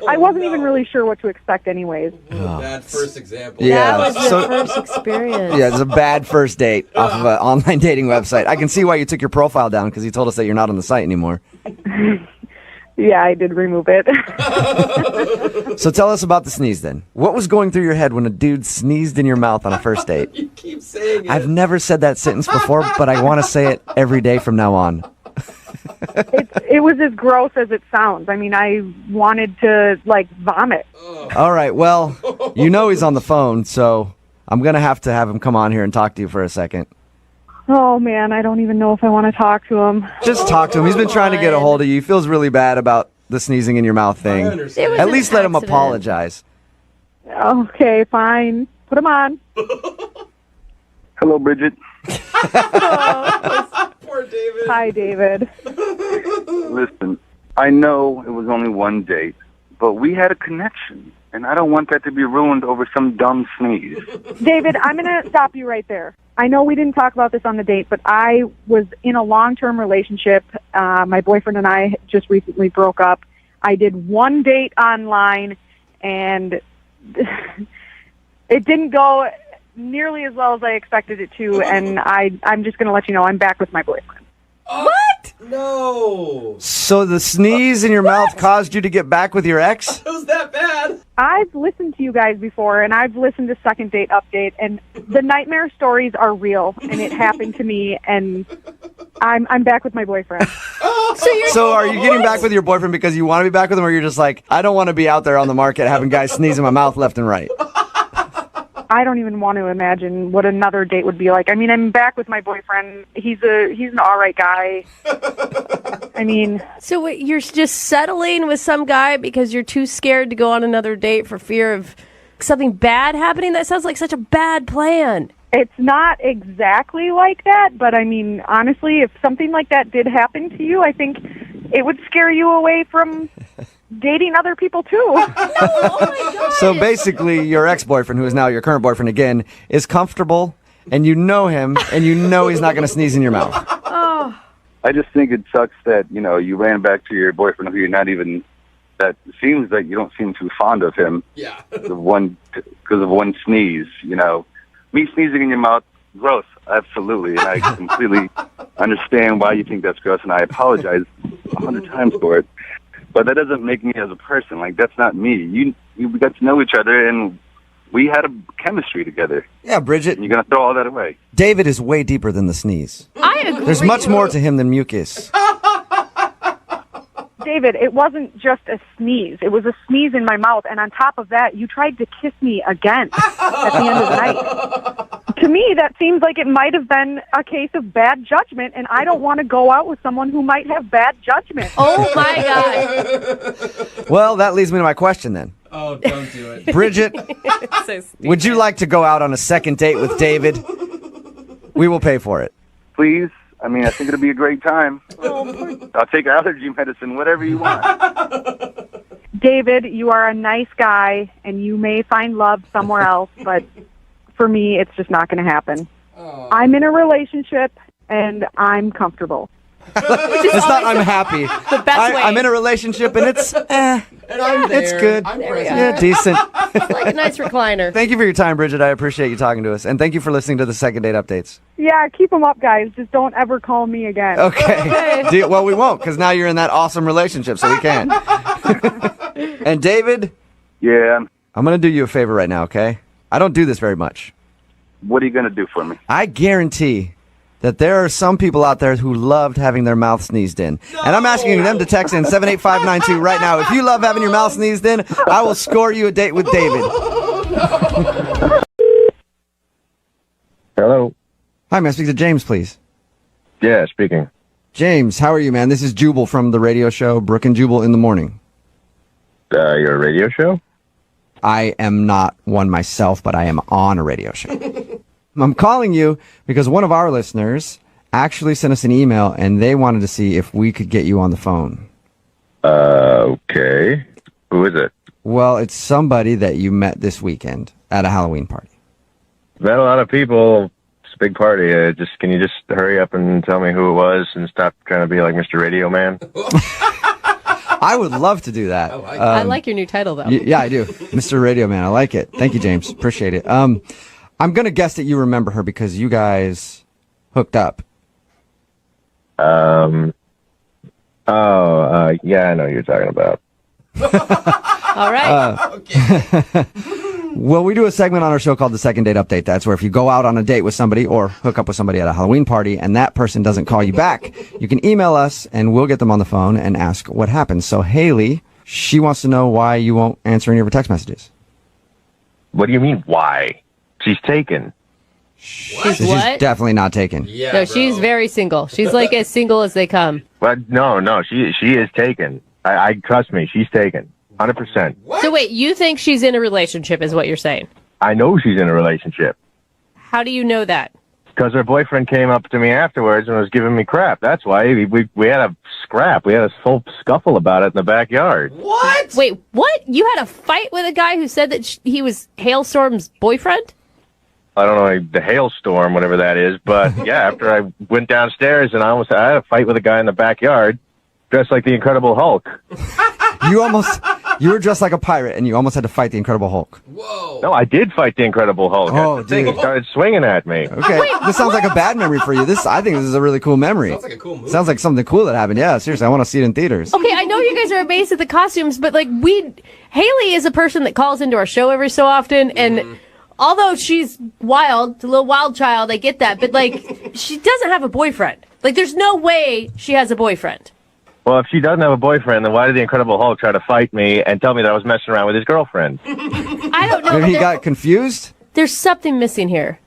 I wasn't even really sure what to expect anyways. Bad first example. Yeah. That was your first experience. Yeah, it's a bad first date off of an online dating website. I can see why you took your profile down because you told us that you're not on the site anymore. Yeah, I did remove it. So tell us about the sneeze then. What was going through your head when a dude sneezed in your mouth on a first date? You keep saying it. I've never said that sentence before, but I want to say it every day from now on. It was as gross as it sounds. I mean, I wanted to, like, vomit. All right, well, you know he's on the phone, so I'm going to have him come on here and talk to you for a second. Oh, man, I don't even know if I want to talk to him. Just talk to him. He's been trying to get a hold of you. He feels really bad about the sneezing in your mouth thing. At least let him apologize. Okay, fine. Put him on. Hello, Bridget. Poor David. Hi, David. Listen, I know it was only one date, but we had a connection, and I don't want that to be ruined over some dumb sneeze. David, I'm going to stop you right there. I know we didn't talk about this on the date, but I was in a long-term relationship. My boyfriend and I just recently broke up. I did one date online, and it didn't go nearly as well as I expected it to, and I'm just going to let you know I'm back with my boyfriend. What? No. So the sneeze in your mouth caused you to get back with your ex? It was that bad. I've listened to you guys before, and I've listened to Second Date Update, and the nightmare stories are real, and it happened to me, and I'm back with my boyfriend. So are you getting back with your boyfriend because you want to be back with him, or you're just like, I don't want to be out there on the market having guys sneeze in my mouth left and right? I don't even want to imagine what another date would be like. I mean, I'm back with my boyfriend. He's an all right guy. I mean, So what, you're just settling with some guy because you're too scared to go on another date for fear of something bad happening? That sounds like such a bad plan. it's not exactly like that, but I mean, honestly, if something like that did happen to you, I think it would scare you away from dating other people too. Oh my God. So basically, your ex-boyfriend, who is now your current boyfriend again, is comfortable, and you know him, and you know he's not going to sneeze in your mouth. Oh. I just think it sucks that, you know, you ran back to your boyfriend who you're not even, that seems like you don't seem too fond of him. Yeah. Because of one sneeze, you know. Me sneezing in your mouth, gross, absolutely. And I completely understand why you think that's gross, and I apologize 100 times for it. But that doesn't make me as a person. Like, that's not me. We got to know each other, and we had a chemistry together. Yeah, Bridget. And you're going to throw all that away. David is way deeper than the sneeze. I agree. There's much more to him than mucus. David, it wasn't just a sneeze. It was a sneeze in my mouth, and on top of that, you tried to kiss me again at the end of the night. To me, that seems like it might have been a case of bad judgment, and I don't want to go out with someone who might have bad judgment. Oh, my God. Well, that leads me to my question then. Oh, don't do it. Bridget, So stupid. would you like to go out on a second date with David? We will pay for it. Please. I mean, I think it'll be a great time. I'll take allergy medicine, whatever you want. David, you are a nice guy, and you may find love somewhere else, but for me, it's just not going to happen. Oh. I'm in a relationship, and I'm comfortable. It's not I'm happy. The best way. I'm in a relationship, and it's, And I'm there. it's good. I'm There we present. Yeah, decent. It's like a nice recliner. Thank you for your time, Bridget. I appreciate you talking to us. And thank you for listening to the Second Date Updates. Yeah, keep them up, guys. Just don't ever call me again. Okay. Well, we won't, because now you're in that awesome relationship, so we can. And David, Yeah. I'm going to do you a favor right now, okay? I don't do this very much. What are you going to do for me? I guarantee that there are some people out there who loved having their mouth sneezed in. And I'm asking them to text in 78592 right now. If you love having your mouth sneezed in, I will score you a date with David. Hello. Hi, may I speak to James, please? Yeah, speaking. James, how are you, man? This is Jubal from the radio show Brooke and Jubal in the Morning. Your radio show? I am not one myself, but I am on a radio show. I'm calling you because one of our listeners actually sent us an email, and they wanted to see if we could get you on the phone. Okay. Who is it? Well, it's somebody that you met this weekend at a Halloween party. Met a lot of people. It's a big party. Can you just hurry up and tell me who it was and stop trying to be like Mr. Radio Man? I would love to do that. I like your new title, though. Yeah, I do. Mr. Radio Man. I like it. Thank you, James. Appreciate it. I'm going to guess that you remember her because you guys hooked up. I Yeah, I know who you're talking about. All right. Well, we do a segment on our show called the Second Date Update. That's where if you go out on a date with somebody or hook up with somebody at a Halloween party and that person doesn't call you back, you can email us and we'll get them on the phone and ask what happened. So Haley, she wants to know why you won't answer any of her text messages. What do you mean, why? She's taken. She's She's what? definitely not taken. Yeah, No, bro. she's very single. She's like as single as they come. But no, she is taken. I trust me, she's taken. 100%. What? So wait, you think she's in a relationship is what you're saying? I know she's in a relationship. How do you know that? Because her boyfriend came up to me afterwards and was giving me crap. That's why we had a scrap. We had a full scuffle about it in the backyard. What? Wait, what? You had a fight with a guy who said that he was Hailstorm's boyfriend? I don't know, the hailstorm, whatever that is. But yeah, after I went downstairs and I had a fight with a guy in the backyard dressed like the Incredible Hulk. You were dressed like a pirate and you almost had to fight the Incredible Hulk. Whoa. No, I did fight the Incredible Hulk. Oh, That's the thing. dude. He started swinging at me. Okay, this sounds like a bad memory for you. I think this is a really cool memory. Sounds like a cool movie. Sounds like something cool that happened. Yeah, seriously, I want to see it in theaters. Okay, I know you guys are amazed at the costumes, but like Haley is a person that calls into our show every so often, and although she's wild, a little wild child, I get that, but like she doesn't have a boyfriend. Like there's no way she has a boyfriend. Well, if she doesn't have a boyfriend, then why did the Incredible Hulk try to fight me and tell me that I was messing around with his girlfriend? I don't know. Maybe but he got confused? there's something missing here.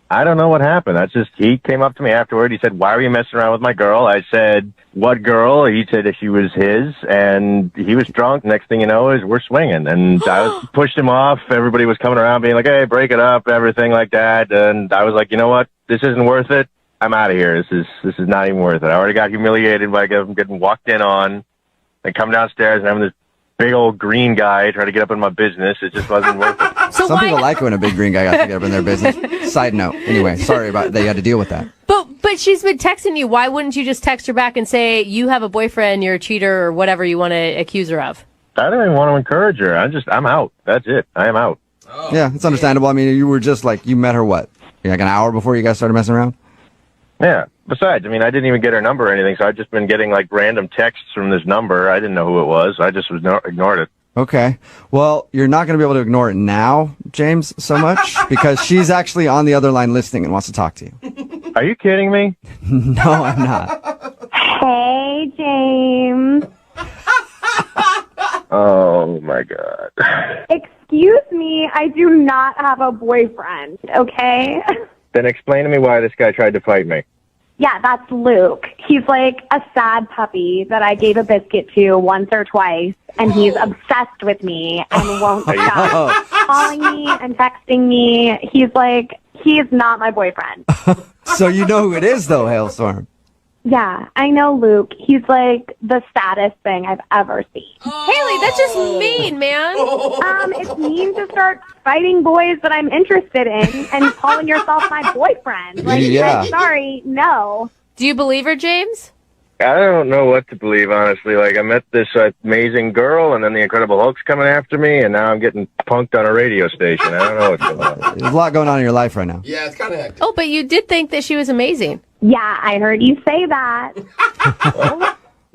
I don't know what happened. He came up to me afterward. He said, "Why were you messing around with my girl?" I said, "What girl?" He said that she was his, and he was drunk. Next thing you know is we're swinging, and I pushed him off. Everybody was coming around being like, "Hey, break it up," everything like that. And I was like, "You know what? This isn't worth it. I'm out of here. This is not even worth it. I already got humiliated by getting walked in on, and come downstairs and having this big old green guy try to get up in my business. It just wasn't worth it." So Some why? people like when a big green guy got to get up in their business. Side note. Anyway, sorry about that you had to deal with that. But she's been texting you. Why wouldn't you just text her back and say you have a boyfriend, you're a cheater, or whatever you want to accuse her of? I don't even want to encourage her. I'm out. That's it. I am out. Yeah, it's understandable. I mean, you were just like, you met her what? Like an hour before you guys started messing around? Yeah. Besides, I mean, I didn't even get her number or anything, so I've just been getting like random texts from this number. I didn't know who it was. I just ignored it. Okay. Well, you're not going to be able to ignore it now, James, so much, because she's actually on the other line listening and wants to talk to you. Are you kidding me? No, I'm not. Hey, James. Oh, my God. Excuse me, I do not have a boyfriend, okay? Then explain to me why this guy tried to fight me. Yeah, that's Luke. He's like a sad puppy that I gave a biscuit to once or twice, and he's obsessed with me and won't stop calling me and texting me. He's not my boyfriend. So you know who it is, though, Hailstorm. Yeah, I know Luke. He's like the saddest thing I've ever seen. Haley, that's just mean, man. It's mean to start fighting boys that I'm interested in and calling yourself my boyfriend. Like, Yeah. I'm sorry, no. Do you believe her, James? I don't know what to believe, honestly. Like, I met this amazing girl, and then the Incredible Hulk's coming after me, and now I'm getting punked on a radio station. I don't know what's going on. There's a lot going on in your life right now. Yeah, it's kind of hectic. Oh, but you did think that she was amazing. Yeah, I heard you say that.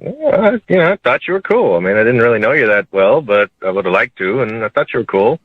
I thought you were cool. I mean, I didn't really know you that well, but I would have liked to, and I thought you were cool.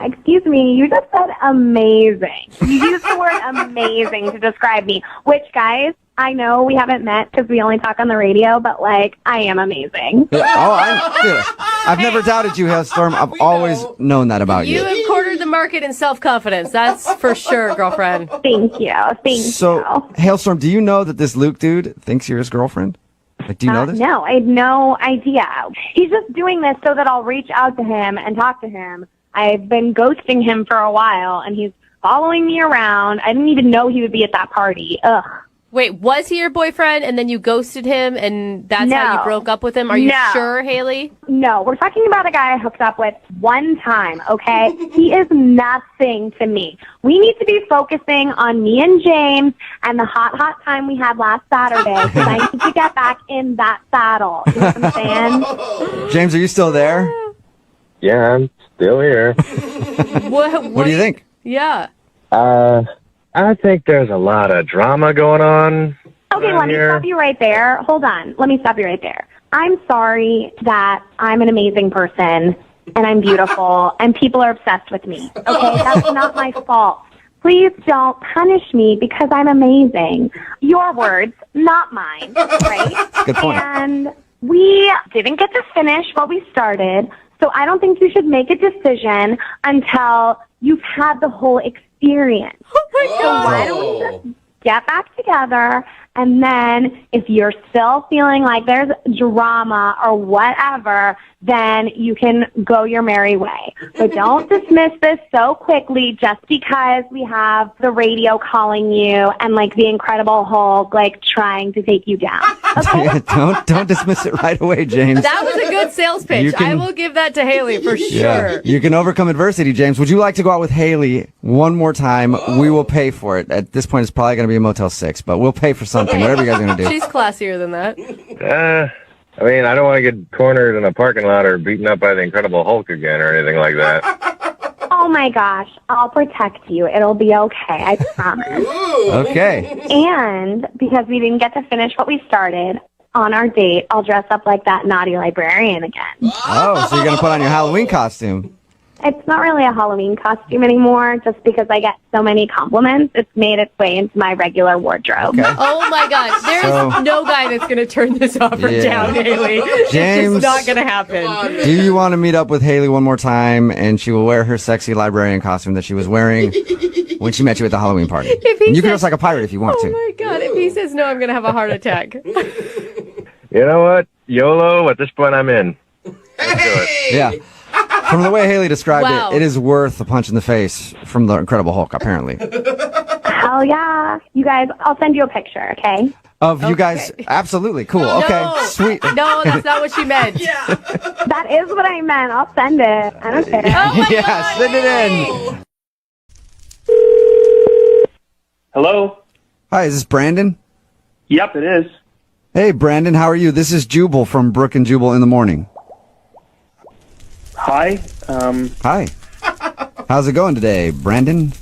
Excuse me, you just said amazing. You used the word amazing to describe me, which, guys, I know we haven't met because we only talk on the radio, but, like, I am amazing. I've never doubted you, Hailstorm. I've always known that about You you. have cornered the market in self-confidence. That's for sure, girlfriend. Thank you. Thank So, you. Hailstorm, do you know that this Luke dude thinks you're his girlfriend? Like, do you know this? No, I had no idea. He's just doing this so that I'll reach out to him and talk to him. I've been ghosting him for a while, and he's following me around. I didn't even know he would be at that party. Ugh. Wait, was he your boyfriend and then you ghosted him and that's how you No. broke up with him? Are you No. sure, Haley? No, we're talking about a guy I hooked up with one time, okay? He is nothing to me. We need to be focusing on me and James and the hot time we had last Saturday because I need to get back in that saddle. You know what I'm saying? James, are you still there? Yeah, I'm still here. What do you think? Yeah. I think there's a lot of drama going on Okay, let me stop you right there. Hold on. Let me stop you right there. I'm sorry that I'm an amazing person and I'm beautiful and people are obsessed with me. Okay, that's not my fault. Please don't punish me because I'm amazing. Your words, not mine, right? Good point. And we didn't get to finish what we started, so I don't think you should make a decision until you've had the whole experience. Oh my God. So why don't we just get back together, and then if you're still feeling like there's drama or whatever, then you can go your merry way. But don't dismiss this so quickly just because we have the radio calling you and like the Incredible Hulk like trying to take you down. Okay? Don't dismiss it right away, James. That was a good sales pitch. I will give that to Haley for sure. Yeah, you can overcome adversity, James. Would you like to go out with Haley one more time? We will pay for it. At this point, it's probably going to be a Motel 6, but we'll pay for something, whatever you guys are going to do. She's classier than that. I mean, I don't want to get cornered in a parking lot or beaten up by the Incredible Hulk again or anything like that. Oh my gosh, I'll protect you. It'll be okay, I promise. Okay. And because we didn't get to finish what we started, on our date, I'll dress up like that naughty librarian again. Oh, so you're going to put on your Halloween costume. It's not really a Halloween costume anymore, just because I get so many compliments. It's made its way into my regular wardrobe. Okay. Oh my God. There's no guy that's going to turn this offer down, Haley. James, it's just not going to happen. Do you want to meet up with Haley one more time and she will wear her sexy librarian costume that she was wearing when she met you at the Halloween party? And you can dress like a pirate if you want to. Oh my God. If he says no, I'm going to have a heart attack. You know what? YOLO, at this point, I'm in. Let's do it. Yeah. From the way Haley described Wow. it is worth a punch in the face from the Incredible Hulk, apparently. Hell yeah. You guys, I'll send you a picture, okay? Of you guys, absolutely. Cool. Okay, No. sweet. No, that's not what she meant. That is what I meant. I'll send it. I don't care. Oh my Yeah, God, send it Haley. in. Hello? Hi, is this Brandon? Yep, it is. Hey, Brandon, how are you? This is Jubal from Brooke and Jubal in the Morning. Hi. Hi. How's it going today, Brandon?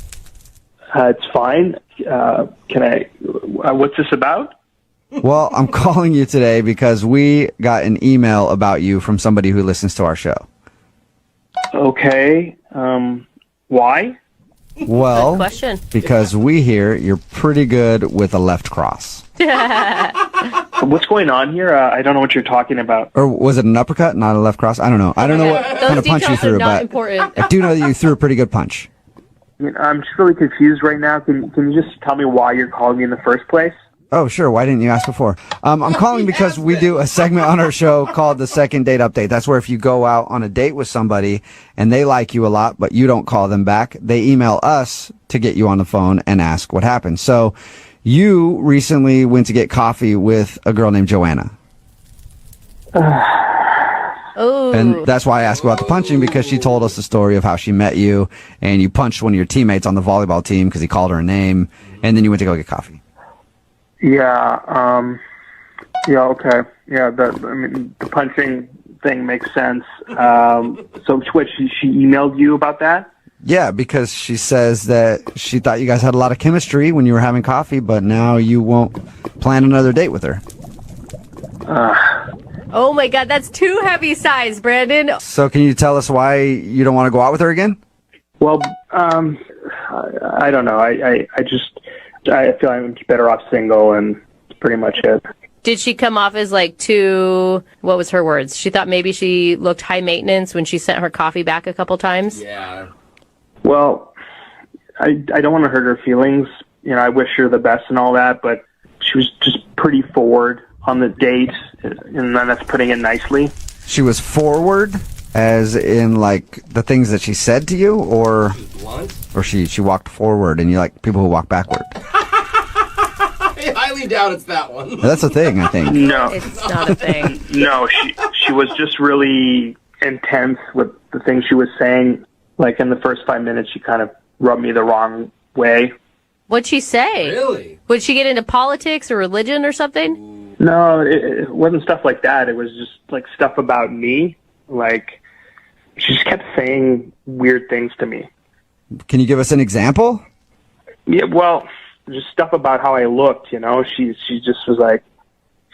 It's fine. Can I... what's this about? Well, I'm calling you today because we got an email about you from somebody who listens to our show. Okay. Why? Well, Good question. because we hear you're pretty good with a left cross. What's going on here? I don't know what you're talking about. Or was it an uppercut, not a left cross? I don't know. I don't know what kind of punch you details threw, are not but important. I do know that you threw a pretty good punch. I'm just really confused right now. Can you just tell me why you're calling me in the first place? Oh, sure. Why didn't you ask before? I'm calling because we do a segment on our show called the Second Date Update. That's where if you go out on a date with somebody and they like you a lot, but you don't call them back, they email us to get you on the phone and ask what happened. So you recently went to get coffee with a girl named Joanna. Oh. And that's why I asked about the punching, because she told us the story of how she met you and you punched one of your teammates on the volleyball team because he called her a name, and then you went to go get coffee. Yeah, yeah, okay. Yeah, the punching thing makes sense. So what, she emailed you about that? Yeah, because she says that she thought you guys had a lot of chemistry when you were having coffee, but now you won't plan another date with her. Oh my God, that's too heavy size, Brandon. So can you tell us why you don't want to go out with her again? Well, I don't know. I feel I'm better off single, and that's pretty much it. Did she come off as like too, what was her words? She thought maybe she looked high maintenance when she sent her coffee back a couple times? Yeah. Well, I don't want to hurt her feelings. You know, I wish her the best and all that, but she was just pretty forward on the date, and then that's putting it nicely. She was forward, as in like the things that she said to you, or she walked forward and you like people who walk backward? I highly doubt it's that one. That's a thing, I think. No. It's not a thing. No, she was just really intense with the things she was saying. Like in the first 5 minutes, she kind of rubbed me the wrong way. What'd she say? Really? Would she get into politics or religion or something? No, it wasn't stuff like that. It was just like stuff about me. Like, she just kept saying weird things to me. Can you give us an example? Yeah, well, just stuff about how I looked. She just was like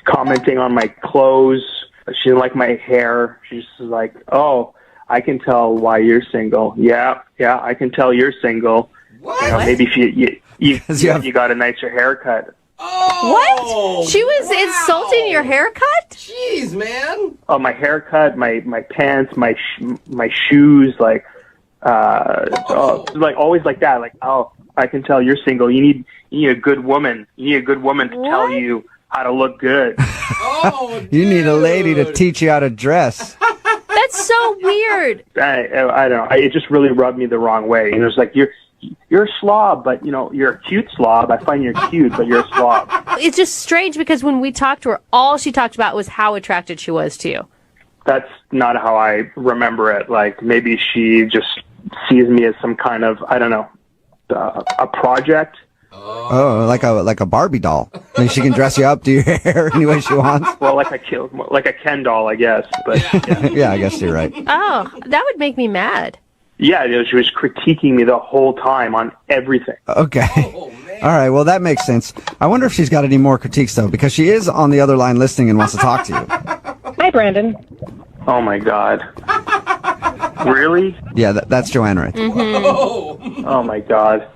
commenting on my clothes. She didn't like my hair. She just was like, "Oh, I can tell why you're single." Yeah, I can tell you're single. What? Maybe if you got a nicer haircut. Oh, what? She was insulting your haircut? Jeez, man. Oh, my haircut, my pants, my shoes, like always like that. Like, oh, I can tell you're single. You need a good woman. You need a good woman to tell you how to look good. Oh, you need a lady to teach you how to dress. That's so weird. I don't know. It just really rubbed me the wrong way. It's like you're a slob, but you're a cute slob. I find you're cute, but you're a slob. It's just strange because when we talked to her, all she talked about was how attracted she was to you. That's not how I remember it. Like, maybe she just sees me as some kind of, I don't know, a project. Oh, like a Barbie doll. I mean, she can dress you up, do your hair any way she wants. Well, like a Ken doll, I guess. But yeah, I guess you're right. Oh, that would make me mad. Yeah, she was critiquing me the whole time on everything. Okay. All right, well, that makes sense. I wonder if she's got any more critiques, though, because she is on the other line listening and wants to talk to you. Hi, Brandon. Oh, my God. Really? Yeah, that's Joanna right there. Mm-hmm. Oh, my God.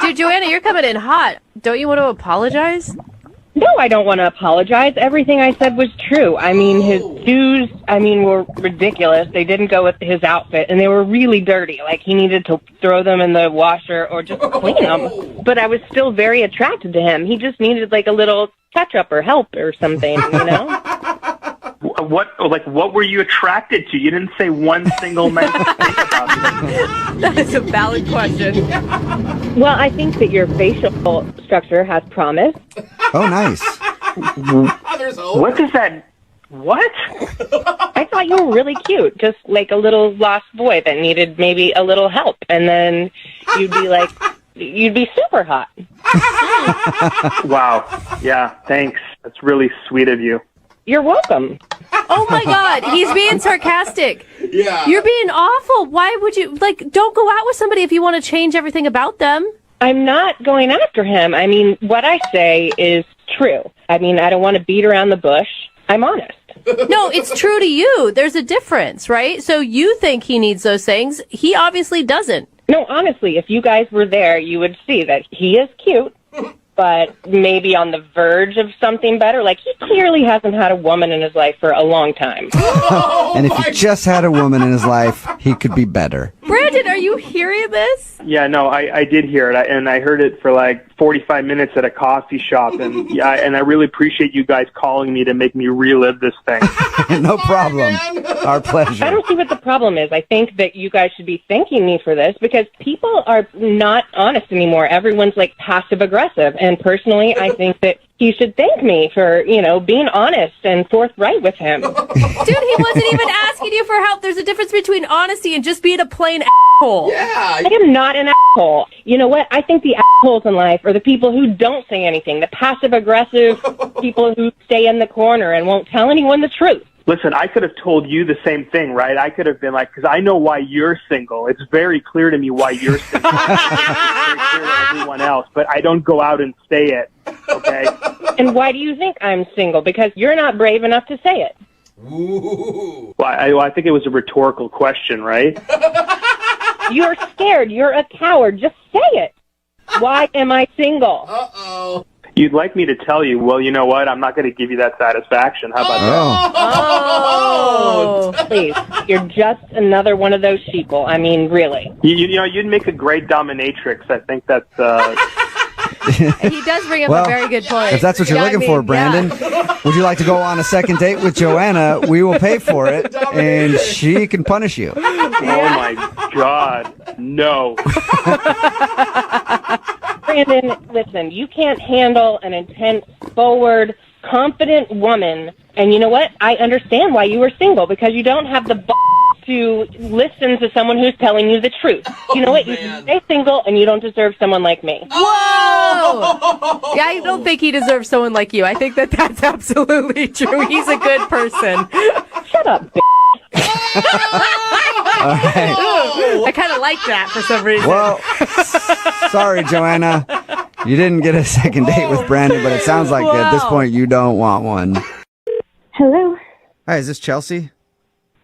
Dude, Joanna, you're coming in hot. Don't you want to apologize? No, I don't want to apologize. Everything I said was true. I mean, his shoes, were ridiculous. They didn't go with his outfit, and they were really dirty. Like, he needed to throw them in the washer or just clean them. But I was still very attracted to him. He just needed, like, a little touch-up or help or something, What were you attracted to? You didn't say one single nice thing about him. That is a valid question. Well, I think that your facial structure has promise. Oh, nice. What does that... What? I thought you were really cute. Just like a little lost boy that needed maybe a little help. And then you'd be super hot. Wow. Yeah, thanks. That's really sweet of you. You're welcome. Oh my God, he's being sarcastic. Yeah. You're being awful. Why would you, don't go out with somebody if you want to change everything about them. I'm not going after him. What I say is true. I don't want to beat around the bush. I'm honest. No, it's true to you. There's a difference, right? So you think he needs those things. He obviously doesn't. No, honestly, if you guys were there, you would see that he is cute, but maybe on the verge of something better. Like, he clearly hasn't had a woman in his life for a long time. And if he just had a woman in his life, he could be better. Brandon, are you hearing this? Yeah, no, I did hear it, and I heard it for like 45 minutes at a coffee shop, and I really appreciate you guys calling me to make me relive this thing. No problem. Our pleasure. I don't see what the problem is. I think that you guys should be thanking me for this because people are not honest anymore. Everyone's like passive aggressive, and personally, I think that he should thank me for, being honest and forthright with him. Dude, he wasn't even asking you for help. There's a difference between honesty and just being a plain asshole. Yeah. I am not an asshole. You know what? I think the assholes in life are the people who don't say anything, the passive-aggressive people who stay in the corner and won't tell anyone the truth. Listen, I could have told you the same thing, right? I could have been like, because I know why you're single. It's very clear to me why you're single. It's very clear to everyone else, but I don't go out and say it, okay? And why do you think I'm single? Because you're not brave enough to say it. Ooh. Well, I think it was a rhetorical question, right? You're scared. You're a coward. Just say it. Why am I single? Uh-oh. You'd like me to tell you, well, you know what? I'm not going to give you that satisfaction. How about that? Oh, please. You're just another one of those sheeple. Really. You'd make a great dominatrix. I think that's... He does bring up a very good point. If that's what you're looking for, Brandon, would you like to go on a second date with Joanna? We will pay for it, and she can punish you. Oh, my God. No. Brandon, listen, you can't handle an intense, forward, confident woman. And you know what? I understand why you were single, because you don't have the to listen to someone who's telling you the truth. You know what? You can stay single, and you don't deserve someone like me. Whoa! Yeah, I don't think he deserves someone like you. I think that's absolutely true. He's a good person. Shut up, bitch. I kind of like that for some reason. Well, sorry, Joanna. You didn't get a second date with Brandon, but it sounds like at this point you don't want one. Hello, Hi, is this Chelsea?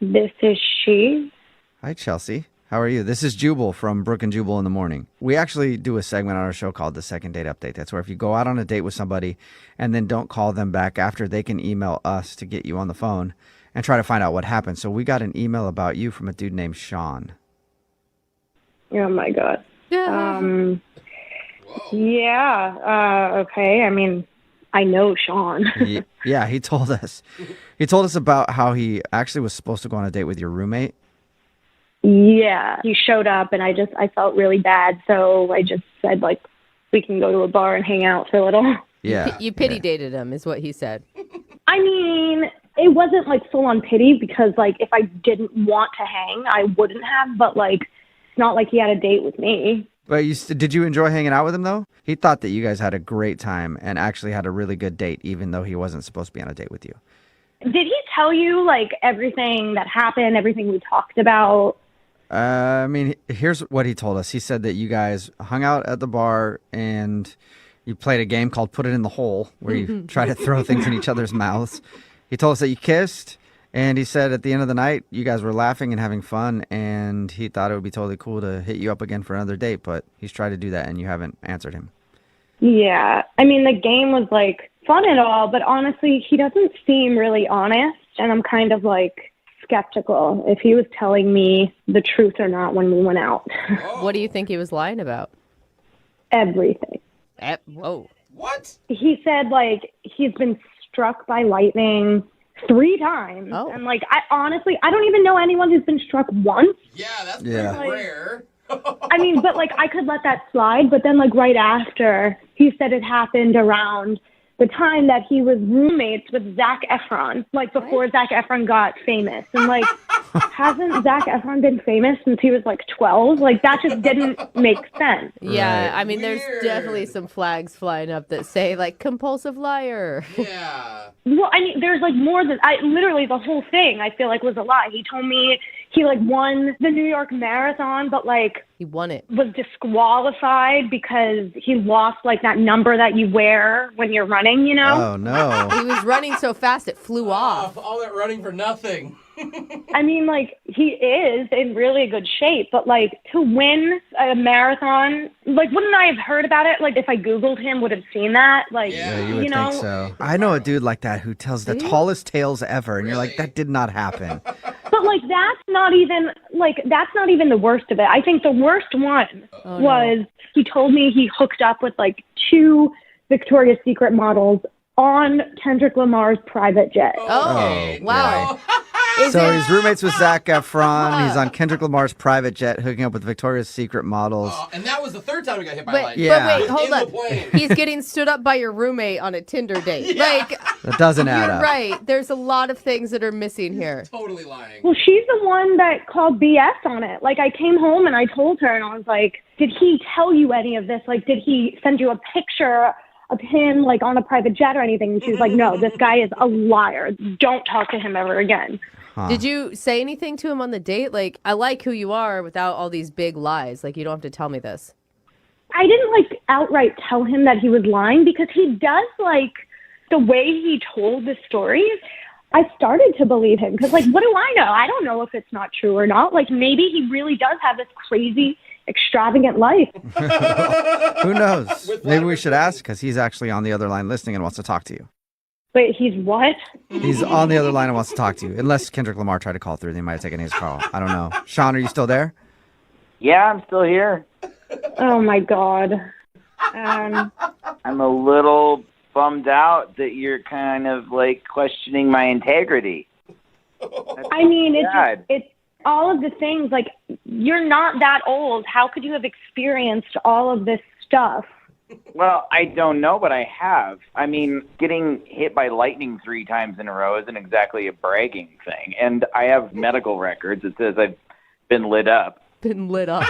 this is she. Hi, Chelsea. How are you? This is Jubal from Brooke and Jubal in the Morning. We actually do a segment on our show called the Second Date Update. That's where if you go out on a date with somebody and then don't call them back after, they can email us to get you on the phone and try to find out what happened. So we got an email about you from a dude named Sean. Oh my god. Okay. I mean, I know Sean. Yeah, he told us. He told us about how he actually was supposed to go on a date with your roommate. Yeah, he showed up and I felt really bad, so I just said, like, we can go to a bar and hang out for a little. Yeah. You pity dated him, is what he said. I mean, it wasn't like full on pity because, like, if I didn't want to hang, I wouldn't have, but, like, it's not like he had a date with me. But did you enjoy hanging out with him, though? He thought that you guys had a great time and actually had a really good date, even though he wasn't supposed to be on a date with you. Did he tell you, like, everything that happened, everything we talked about? I mean, here's what he told us. He said that you guys hung out at the bar and you played a game called Put It in the Hole, where you try to throw things in each other's mouths. He told us that you kissed, and he said at the end of the night, you guys were laughing and having fun, and he thought it would be totally cool to hit you up again for another date, but he's tried to do that, and you haven't answered him. Yeah. I mean, the game was, like, fun and all, but honestly, he doesn't seem really honest, and I'm kind of, like, skeptical if he was telling me the truth or not when we went out. What do you think he was lying about? Everything. Whoa. What? He said, like, he's been struck by lightning 3 times. Oh. And, like, I don't even know anyone who's been struck once. Yeah, that's pretty rare. I mean, but, like, I could let that slide, but then, like, right after, he said it happened around the time that he was roommates with Zac Efron, like, before Zac Efron got famous. And, like, hasn't Zac Efron been famous since he was, like, 12? Like, that just didn't make sense. Yeah, I mean, there's definitely some flags flying up that say, like, compulsive liar. Yeah. Well, I mean, there's, like, more than... literally, the whole thing, I feel like, was a lie. He told me he, like, won the New York Marathon, but, like... He won it. Was disqualified because he lost, like, that number that you wear when you're running, you know? Oh, no. He was running so fast it flew off. All that running for nothing. I mean, like, he is in really good shape, but, like, to win a marathon, like, wouldn't I have heard about it? Like, if I Googled him, would have seen that? Like, Yeah, you would know? think so. I know a dude like that who tells the tallest tales ever, and you're like, that did not happen. But, like, that's not even the worst of it. I think the worst one was he told me he hooked up with, like, 2 Victoria's Secret models on Kendrick Lamar's private jet. Oh, wow. So he's roommates with Zac Efron. He's on Kendrick Lamar's private jet, hooking up with Victoria's Secret models. And that was the 3rd time we got hit by But, lightning. but wait, hold In on. the plane. He's getting stood up by your roommate on a Tinder date. Like, That doesn't add you're up. right. There's a lot of things that are missing here. Totally lying. Well, she's the one that called BS on it. Like, I came home and I told her, and I was like, did he tell you any of this? Like, did he send you a picture of him, like, on a private jet or anything? And she was like, no, this guy is a liar. Don't talk to him ever again. Did you say anything to him on the date? Like, I like who you are without all these big lies. Like, you don't have to tell me this. I didn't, like, outright tell him that he was lying because he does, like, the way he told the stories. I started to believe him because, like, what do I know? I don't know if it's not true or not. Like, maybe he really does have this crazy, extravagant life. Who knows? Maybe we should ask because he's actually on the other line listening and wants to talk to you. Wait, he's what? He's on the other line and wants to talk to you. Unless Kendrick Lamar tried to call through, they might have taken his call. I don't know. Sean, are you still there? Yeah, I'm still here. Oh, my God. I'm a little bummed out that you're kind of, like, questioning my integrity. I mean, bad. it's all of the things, like, you're not that old. How could you have experienced all of this stuff? Well, I don't know, but I have. I mean, getting hit by lightning 3 times in a row isn't exactly a bragging thing. And I have medical records. It says I've been lit up. Been lit up.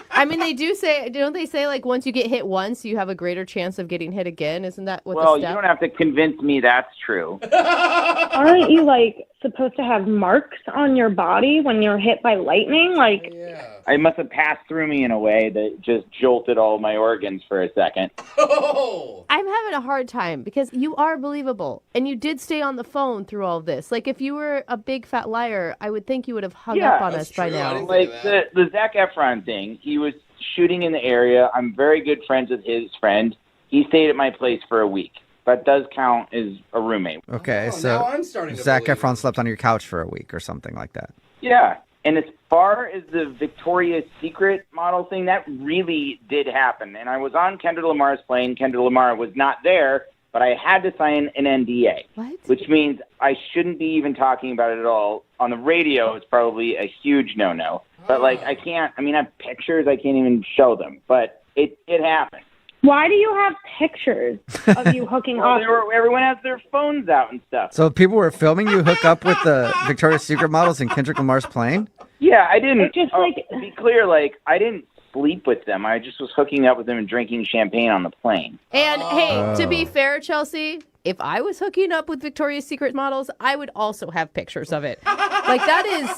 I mean, they do say, don't they say, like, once you get hit once, you have a greater chance of getting hit again? Isn't that what Well, the you step? don't have to convince me that's true. Aren't you, like, supposed to have marks on your body when you're hit by lightning? Like, It must have passed through me in a way that just jolted all my organs for a second. I'm having a hard time because you are believable and you did stay on the phone through all of this. Like, if you were a big fat liar, I would think you would have hung up on us by now. Like the Zac Efron thing, he was shooting in the area. I'm very good friends with his friend. He stayed at my place for a week. That does count as a roommate. Okay, now so I'm starting to Zac believe Efron slept on your couch for a week or something like that. Yeah. And as far as the Victoria's Secret model thing, that really did happen. And I was on Kendra Lamar's plane. Kendra Lamar was not there, but I had to sign an NDA. What? Which means I shouldn't be even talking about it at all. On the radio, it's probably a huge no-no. But, like, I have pictures. I can't even show them. But it happened. why do you have pictures of you hooking up? Everyone has their phones out and stuff. So people were filming you hook up with the Victoria's Secret models in Kendrick Lamar's plane? Yeah, I didn't. Just to be clear, I didn't sleep with them. I just was hooking up with them and drinking champagne on the plane. And hey, to be fair, Chelsea, if I was hooking up with Victoria's Secret models, I would also have pictures of it. That is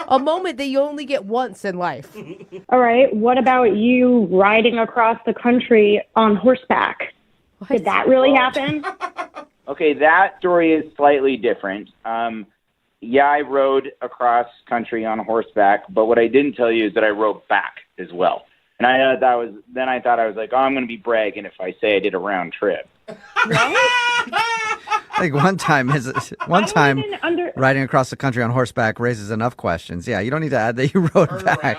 a moment that you only get once in life. All right. What about you riding across the country on horseback? What? Did that really happen? Okay, that story is slightly different. Yeah, I rode across country on horseback, but what I didn't tell you is that I rode back as well. And I thought I was like, oh, I'm going to be bragging if I say I did a round trip. One time riding across the country on horseback raises enough questions. Yeah, you don't need to add that you rode back.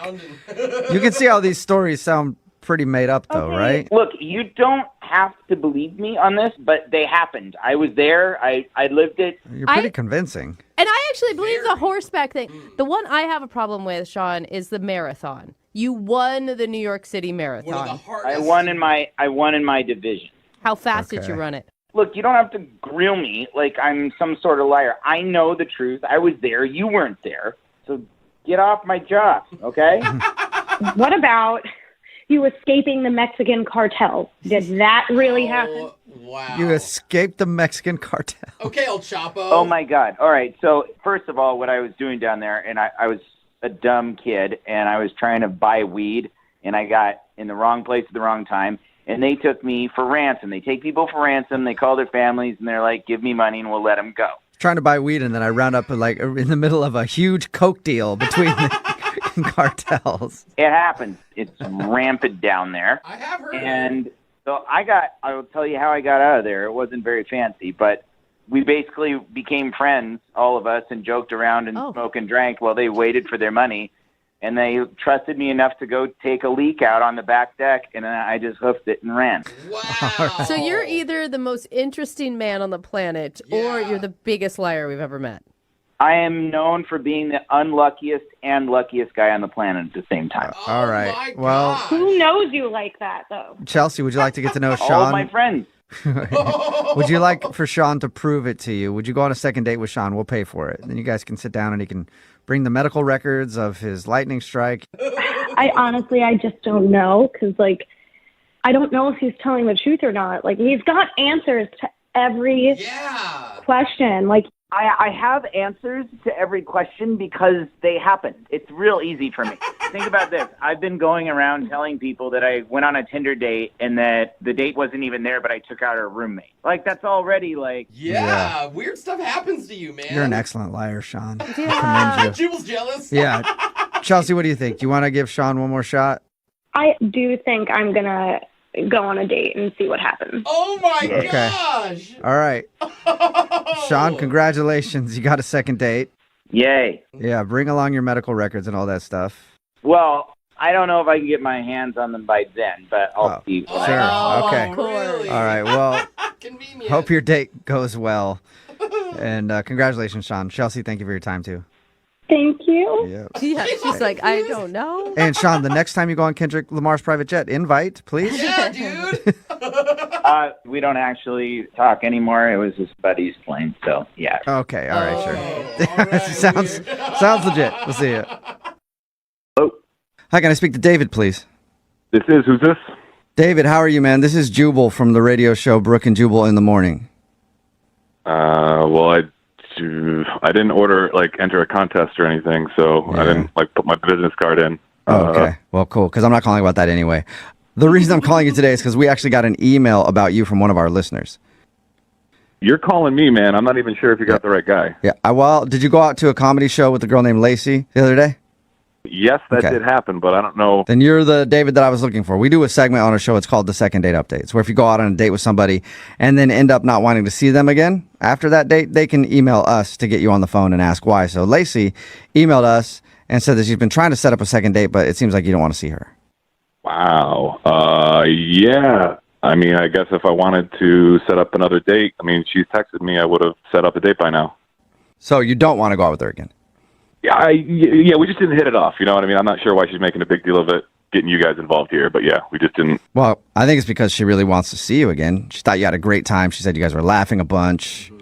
You can see how these stories sound pretty made up, though, right? Look, you don't have to believe me on this, but they happened. I was there. I lived it. You're pretty convincing. And I actually believe the horseback thing. The one I have a problem with, Sean, is the marathon. You won the New York City Marathon. I won in my division. How fast did you run it? Look, you don't have to grill me like I'm some sort of liar. I know the truth. I was there. You weren't there. So get off my job, okay? What about you escaping the Mexican cartel? Did that really happen? Wow. You escaped the Mexican cartel. Okay, El Chapo. Oh, my God. All right. So, first of all, what I was doing down there, and I was a dumb kid, and I was trying to buy weed, and I got in the wrong place at the wrong time, and they took me for ransom. They take people for ransom. They call their families, and they're like, give me money, and we'll let them go. Trying to buy weed, and then I round up in the middle of a huge coke deal between the cartels. It happens. It's rampant down there. I have heard. And so I will tell you how I got out of there. It wasn't very fancy, but we basically became friends, all of us, and joked around and smoked and drank while they waited for their money. And they trusted me enough to go take a leak out on the back deck, and then I just hoofed it and ran. Wow. So you're either the most interesting man on the planet or you're the biggest liar we've ever met. I am known for being the unluckiest and luckiest guy on the planet at the same time. All right. Well, Who knows you like that, though? Chelsea, would you like to get to know Sean? All of my friends. Would you like for Sean to prove it to you? Would you go on a second date with Sean? We'll pay for it. Then you guys can sit down and he can bring the medical records of his lightning strike. I just don't know because, I don't know if he's telling the truth or not. He's got answers to every question. I have answers to every question because they happened. It's real easy for me. Think about this. I've been going around telling people that I went on a Tinder date and that the date wasn't even there, but I took out her roommate. That's already Yeah, weird stuff happens to you, man. You're an excellent liar, Sean. I commend you. Jubal's jealous. Yeah. Chelsea, what do you think? Do you want to give Sean one more shot? I do think I'm going to go on a date and see what happens. Oh, my gosh. All right. Sean, congratulations. You got a second date. Yay. Yeah, bring along your medical records and all that stuff. Well, I don't know if I can get my hands on them by then, but I'll see. Sure. Okay. Really? All right. Well, Convenient. hope your date goes well. And congratulations, Sean. Chelsea, thank you for your time, too. Thank you. Yeah, she's like, I don't know. And Sean, the next time you go on Kendrick Lamar's private jet, invite, please. Yeah, dude. We don't actually talk anymore. It was his buddy's plane, so yeah. Okay, all right, sure. All right, sounds legit. We'll see you. Hello? Hi, can I speak to David, please? Who's this? David, how are you, man? This is Jubal from the radio show Brooke and Jubal in the Morning. Well, I I didn't enter a contest or anything, so I didn't put my business card in. Oh, okay. Well, cool, because I'm not calling about that anyway. The reason I'm calling you today is because we actually got an email about you from one of our listeners. You're calling me, man. I'm not even sure if you got the right guy. Yeah. Well, did you go out to a comedy show with a girl named Lacey the other day? Yes, that did happen, but I don't know. Then you're the David that I was looking for. We do a segment on our show. It's called the Second Date Updates, where if you go out on a date with somebody and then end up not wanting to see them again after that date, they can email us to get you on the phone and ask why. So Lacey emailed us and said that she's been trying to set up a second date, but it seems like you don't want to see her. Wow. Yeah. I mean, I guess if I wanted to set up another date, I mean, she's texted me, I would have set up a date by now. So you don't want to go out with her again? Yeah, we just didn't hit it off. You know what I mean? I'm not sure why she's making a big deal of it, getting you guys involved here, but yeah, we just didn't. Well, I think it's because she really wants to see you again. She thought you had a great time. She said you guys were laughing a bunch.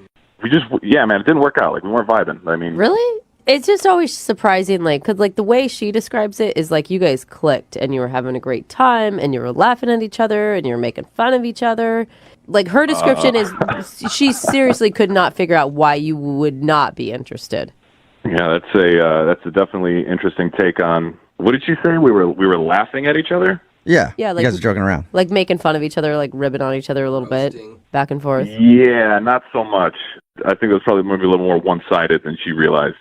Yeah, man, it didn't work out. Like, we weren't vibing. I mean, Really? It's just always surprising, like, because, like, the way she describes it is, like, you guys clicked and you were having a great time and you were laughing at each other and you were making fun of each other. Like, her description is she seriously could not figure out why you would not be interested. Yeah, that's a definitely interesting take on. What did she say? We were laughing at each other? Yeah. Yeah, like, you guys are joking around. Like, making fun of each other, like, ribbing on each other a little bit, back and forth. Yeah, not so much. I think it was probably maybe a little more one-sided than she realized.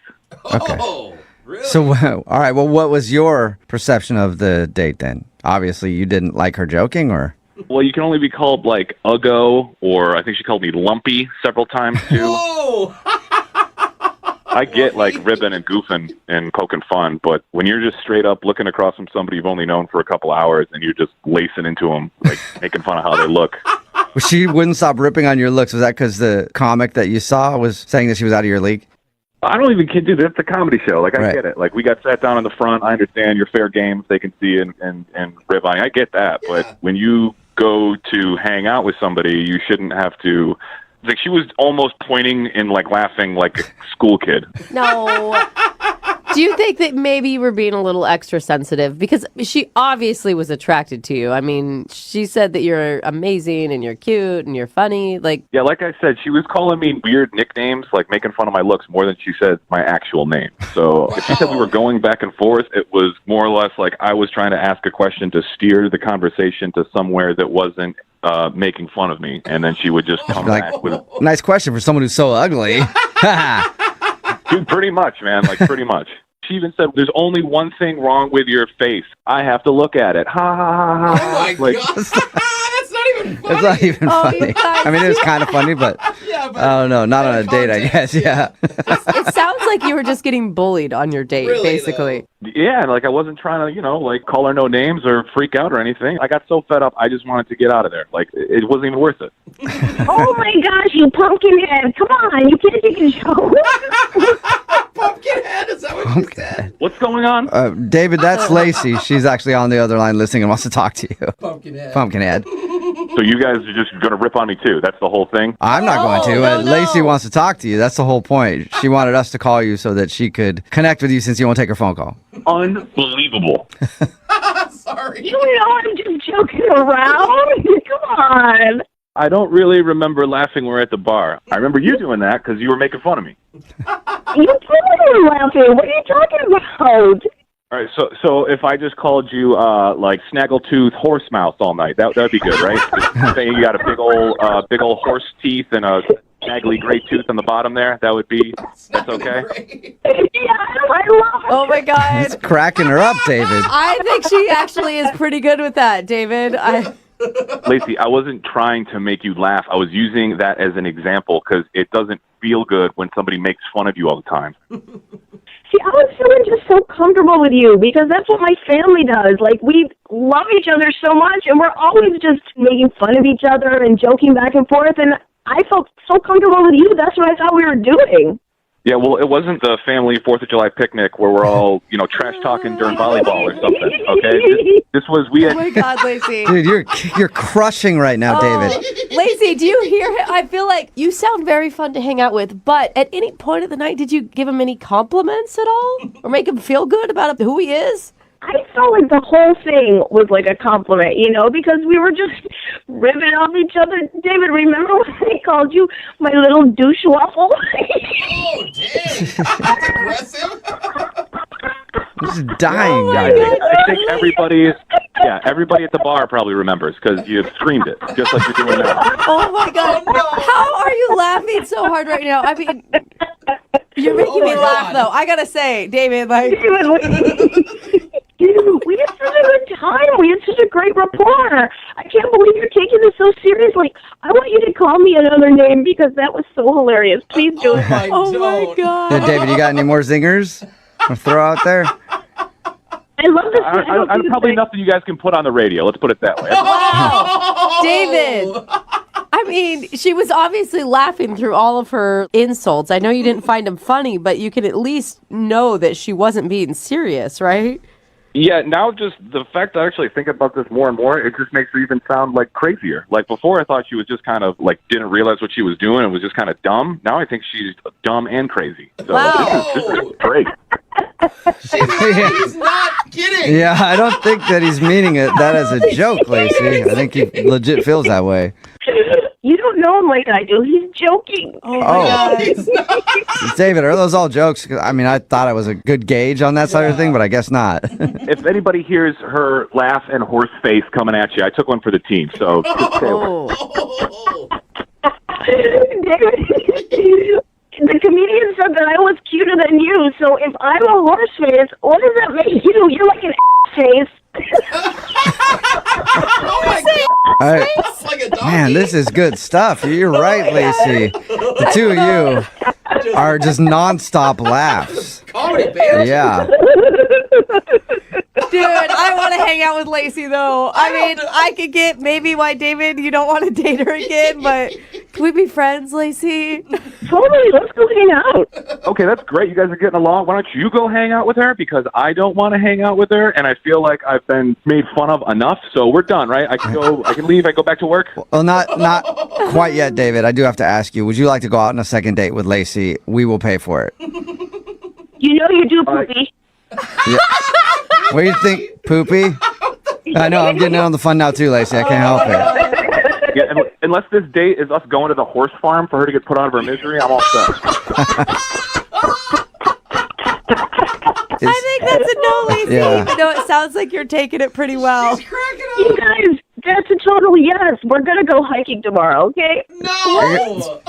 Okay. Really? So, all right, well, what was your perception of the date then? Obviously, you didn't like her joking, or? Well, you can only be called, like, uggo, or I think she called me lumpy several times, too. Whoa! I get, like, ribbing and goofing and poking fun, but when you're just straight up looking across from somebody you've only known for a couple hours and you're just lacing into them, like, making fun of how they look. Well, she wouldn't stop ripping on your looks. Was that because the comic that you saw was saying that she was out of your league? I don't even kid, dude. It's a comedy show. Like, I Right. get it. Like, we got sat down in the front. I understand you're fair games. They can see and rib on you. I get that. But when you go to hang out with somebody, you shouldn't have to. Like, she was almost pointing and, like, laughing like a school kid. No. Do you think that maybe you were being a little extra sensitive? Because she obviously was attracted to you. I mean, she said that you're amazing and you're cute and you're funny. Like, Yeah, like I said, she was calling me weird nicknames, like making fun of my looks more than she said my actual name. So if she said we were going back and forth, it was more or less like I was trying to ask a question to steer the conversation to somewhere that wasn't making fun of me. And then she would just come back with... Nice question for someone who's so ugly. Dude, pretty much, man. Like, pretty much. She even said, there's only one thing wrong with your face. I have to look at it. Ha, ha, ha, ha. Oh, my like, God. That's not even funny. It's not even funny. I mean, it's kind of funny, but I don't know. Not on a date, I guess. Yeah. it sounds like you were just getting bullied on your date, basically. Yeah, and like I wasn't trying to, like call her no names or freak out or anything. I got so fed up, I just wanted to get out of there. Like, it wasn't even worth it. Oh my gosh, you pumpkin head. Come on, you can't take a joke. Pumpkinhead, is that what you said? What's going on? David, that's Lacey. She's actually on the other line listening and wants to talk to you. Pumpkinhead. Pumpkinhead. So you guys are just going to rip on me too? That's the whole thing? I'm not going to. No. Lacey wants to talk to you. That's the whole point. She wanted us to call you so that she could connect with you since you won't take her phone call. Unbelievable. Sorry. You know I'm just joking around. Come on. I don't really remember laughing when we were at the bar. I remember you doing that because you were making fun of me. You totally laughing. What are you talking about? All right, so if I just called you like snaggletooth horse mouth all night, that'd be good, right? Just saying you got a big old horse teeth and a snaggly gray tooth on the bottom there. That's okay. Yeah, I love it. Oh, my God. It's cracking her up, David. I think she actually is pretty good with that, David. Lacey, I wasn't trying to make you laugh. I was using that as an example because it doesn't feel good when somebody makes fun of you all the time. See, I was feeling just so comfortable with you because that's what my family does. Like, we love each other so much, and we're always just making fun of each other and joking back and forth, and I felt so comfortable with you. That's what I thought we were doing. Yeah, well, it wasn't the family 4th of July picnic where we're all, trash talking during volleyball or something, okay? This was, we had... Oh, my God, Lacey. Dude, you're crushing right now, David. Lacey, do you hear him? I feel like you sound very fun to hang out with, but at any point of the night, did you give him any compliments at all? Or make him feel good about who he is? I felt like the whole thing was like a compliment, because we were just ribbing off each other. David, remember when they called you my little douche waffle? Oh, dang. That's aggressive. Just dying. I think everybody at the bar probably remembers because you screamed it just like you're doing now. Oh my God. How are you laughing so hard right now? I mean, you're making me laugh though. I gotta say, David, like. Dude, we had such a good time. We had such a great rapport. I can't believe you're taking this so seriously. I want you to call me another name because that was so hilarious. Please do it. Oh my God. Yeah, David, you got any more zingers to throw out there? I love this. I'm probably nothing you guys can put on the radio. Let's put it that way. Wow. David. I mean, she was obviously laughing through all of her insults. I know you didn't find them funny, but you can at least know that she wasn't being serious, right? Yeah, now just the fact that I actually think about this more and more, it just makes her even sound like crazier. Like before I thought she was just kind of like didn't realize what she was doing and was just kind of dumb. Now I think she's dumb and crazy. So this is great. He's not kidding. Yeah, I don't think that he's meaning that as a joke, Lacey. I think he legit feels that way. You don't know him like I do. He's joking. Oh, my God. David, are those all jokes? I mean, I thought I was a good gauge on that side of the thing, but I guess not. If anybody hears her laugh and horse face coming at you, I took one for the team. So just stay away. The comedian said that I was cuter than you, so if I'm a horse face, what does that make you? You're like an face. Oh my God. All right. It's like a doggy. Man, this is good stuff. You're right, Lacey. The two of you are just nonstop laughs. Comedy, baby. Yeah. Dude, I want to hang out with Lacey, though. I mean, I could get maybe why, David, you don't want to date her again, but can we be friends, Lacey? Totally, let's go hang out. Okay, that's great. You guys are getting along. Why don't you go hang out with her? Because I don't want to hang out with her, and I feel like I've been made fun of enough. So we're done, right? I can go. I can leave. I go back to work. Well, not quite yet, David. I do have to ask you, would you like to go out on a second date with Lacey? We will pay for it. You know you do, Poopy. Yeah. What do you think, Poopy? I know, I'm getting in on the fun now too, Lacey. I can't help it. Yeah, unless this date is us going to the horse farm for her to get put out of her misery, I'm all set. I think that's a no, Lacey, Yeah. even though it sounds like you're taking it pretty well. You guys, that's a total yes. We're going to go hiking tomorrow, okay? No!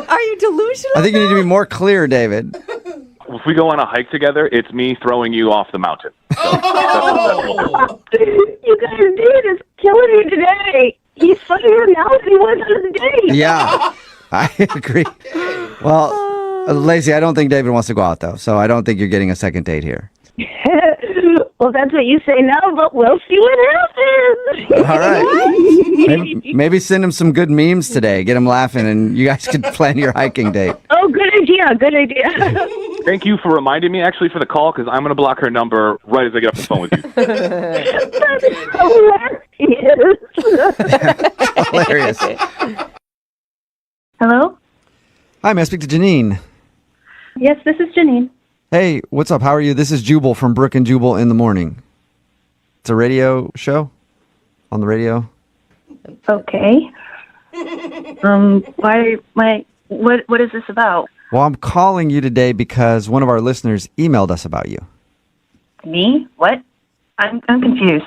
Are you delusional? I think you need to be more clear, David. If we go on a hike together, it's me throwing you off the mountain. Oh! You guys, David is killing me today. He's funnier now than he was on his date. Yeah, I agree. Well, Lacey, I don't think David wants to go out, though, so I don't think you're getting a second date here. Well, that's what you say now, but we'll see what happens. All right. Maybe send him some good memes today. Get him laughing, and you guys could plan your hiking date. Oh, good idea. Good idea. Thank you for reminding me, actually, for the call, because I'm going to block her number right as I get off the phone with you. Hilarious. Hello? Hi, may I speak to Janine? Yes, this is Janine. Hey, what's up? How are you? This is Jubal from Brooke and Jubal in the Morning. It's a radio show on the radio. Okay. What is this about? Well, I'm calling you today because one of our listeners emailed us about you. Me? What? I'm confused.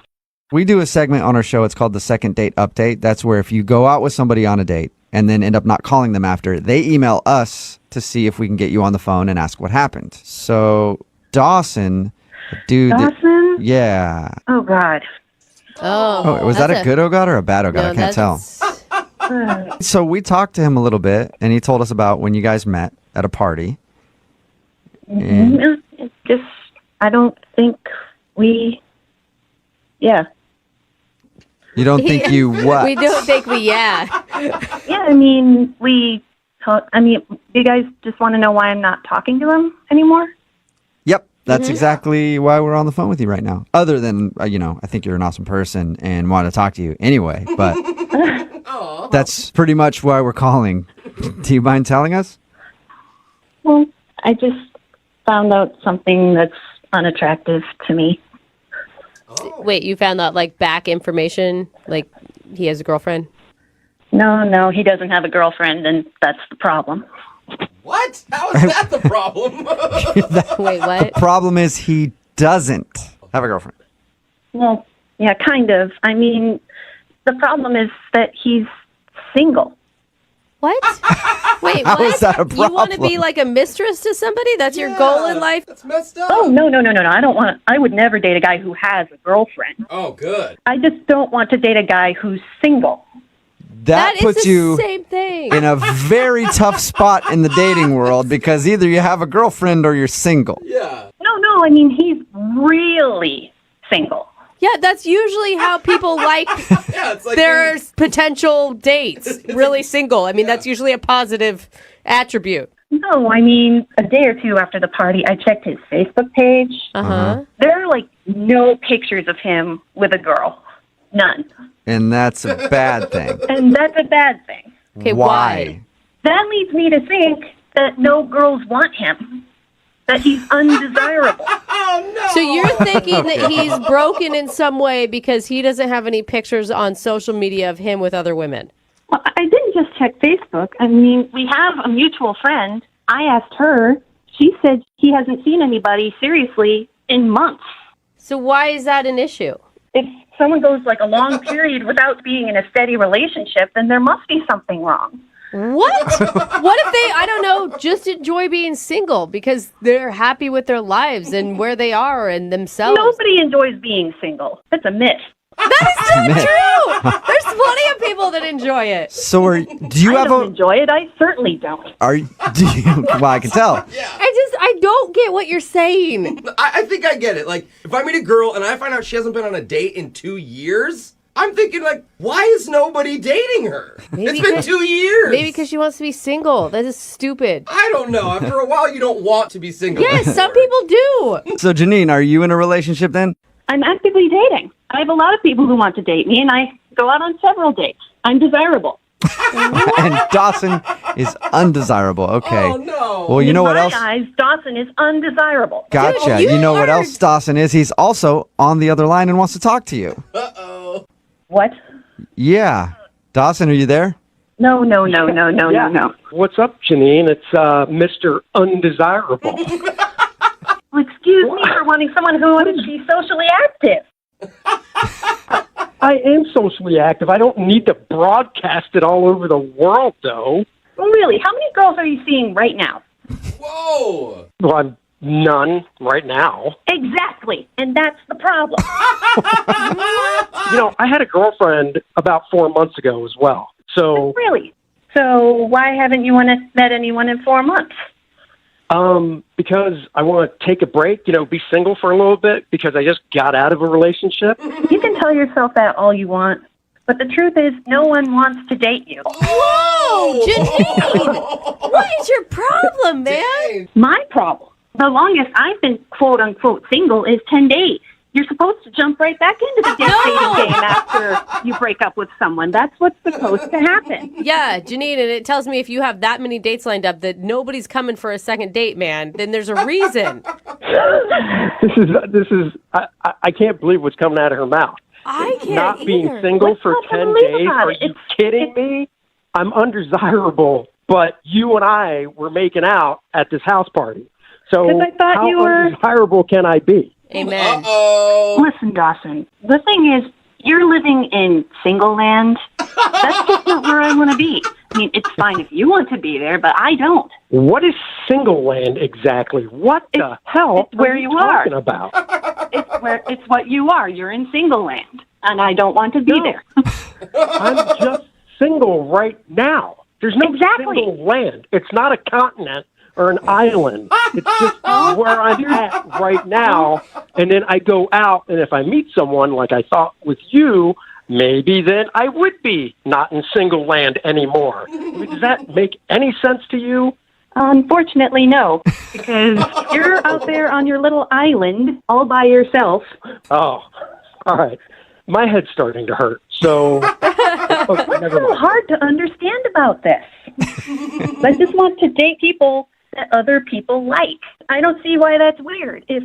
We do a segment on our show. It's called the Second Date Update. That's where if you go out with somebody on a date and then end up not calling them after, they email us to see if we can get you on the phone and ask what happened. So Dawson, dude. Dawson? Yeah. Oh, God. Oh, was that a good oh God or a bad oh God? I can't tell. So we talked to him a little bit, and he told us about when you guys met at a party. And It's just, I don't think we, yeah. you don't think you what? We don't think we, yeah. Yeah, I mean, you guys just want to know why I'm not talking to him anymore? Yep, that's exactly why we're on the phone with you right now. Other than, I think you're an awesome person and want to talk to you anyway, but that's pretty much why we're calling. Do you mind telling us? Well, I just found out something that's unattractive to me. Wait, you found that like back information? Like he has a girlfriend? No, he doesn't have a girlfriend, and that's the problem. What? How is that the problem? Wait, what? The problem is he doesn't have a girlfriend. Well, yeah, kind of. I mean, the problem is that he's single. What? Wait, How what? is that a You want to problem? be like a mistress to somebody? That's your goal in life? That's messed up. Oh, no. I would never date a guy who has a girlfriend. Oh, good. I just don't want to date a guy who's single. That is puts the you same thing. in a very tough spot in the dating world because either you have a girlfriend or you're single. Yeah. No, I mean, he's really single. Yeah, that's usually how people like Yeah, it's like their potential dates. Really single. I mean, that's usually a positive attribute. No, I mean, a day or two after the party, I checked his Facebook page. Uh-huh. There are, like, no pictures of him with a girl. None. And that's a bad thing. And that's a bad thing. Okay, why? That leads me to think that no girls want him. That he's undesirable. Oh, no. So you're thinking that he's broken in some way because he doesn't have any pictures on social media of him with other women. Well, I didn't just check Facebook. I mean, we have a mutual friend. I asked her. She said he hasn't seen anybody seriously in months. So why is that an issue? If someone goes like a long period without being in a steady relationship, then there must be something wrong. What? What if they, I don't know, just enjoy being single because they're happy with their lives and where they are and themselves? Nobody enjoys being single. That's a myth. That is not true. There's plenty of people that enjoy it. So do you I have don't a... enjoy it. I certainly don't. Well, I can tell. I don't get what you're saying. I think I get it. Like, if I meet a girl and I find out she hasn't been on a date in 2 years, I'm thinking, like, why is nobody dating her? It's been 2 years. Maybe because she wants to be single. That is stupid. I don't know. After a while, you don't want to be single. Yes, anymore. some people do. So, Janine, are you in a relationship then? I'm actively dating. I have a lot of people who want to date me, and I go out on several dates. I'm desirable. And Dawson is undesirable. Okay. Oh, no. Well, you know what In else? my eyes, Dawson is undesirable. Gotcha. Dude, You know what are- else Dawson is? He's also on the other line and wants to talk to you. Uh-oh. What? Yeah. Dawson, are you there? No. What's up, Janine? It's Mr. Undesirable. Well, excuse me for wanting someone who wants to be socially active. I am socially active. I don't need to broadcast it all over the world, though. Really? How many girls are you seeing right now? Whoa. Well, I'm none right now. Exactly. And that's the problem. You know, I had a girlfriend about 4 months ago as well. So, Really? So why haven't you met anyone in 4 months? because I want to take a break, be single for a little bit because I just got out of a relationship. You can tell yourself that all you want, but the truth is no one wants to date you. Whoa, Janine! What is your problem, man? My problem. The longest I've been quote-unquote single is 10 days. You're supposed to jump right back into the dating game after you break up with someone. That's what's supposed to happen. Yeah, Janine, and it tells me if you have that many dates lined up that nobody's coming for a second date, man, then there's a reason. This is. I can't believe what's coming out of her mouth. I can't Not either. being single What's for not to 10 believe days? about Are it? you kidding me? I'm undesirable, but you and I were making out at this house party. So 'Cause I thought how you were- undesirable can I be? Amen. Listen, Dawson, the thing is, you're living in single land. That's just not where I want to be. I mean, it's fine if you want to be there, but I don't. What is single land exactly? What the hell it's where are you talking are. about? It's what you are. You're in single land, and I don't want to be there. I'm just single right now. There's no Exactly. single land. It's not a continent or an island. It's just where I'm at right now. And then I go out, and if I meet someone like I thought with you, maybe then I would be not in single land anymore. Does that make any sense to you? Unfortunately, no, because you're out there on your little island all by yourself. Oh, all right. My head's starting to hurt. So, What's so hard to understand about this? I just want to date people that other people like. I don't see why that's weird. If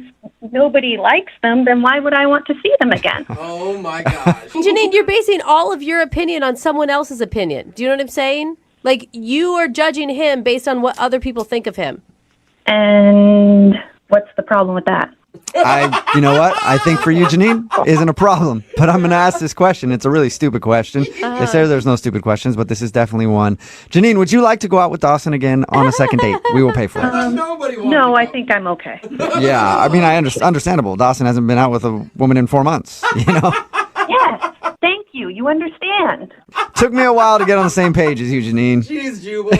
nobody likes them, then why would I want to see them again? Oh my gosh. Janine, you're basing all of your opinion on someone else's opinion. Do you know what I'm saying? Like, you are judging him based on what other people think of him. And what's the problem with that? You know what? I think for you, Janine, isn't a problem. But I'm going to ask this question. It's a really stupid question. They say there's no stupid questions, but this is definitely one. Janine, would you like to go out with Dawson again on a second date? We will pay for it. No, I think I'm okay. Yeah, I mean, understandable. Dawson hasn't been out with a woman in 4 months, you know? Yes, thank you. You understand. Took me a while to get on the same page as you, Janine. Jeez, Jubal.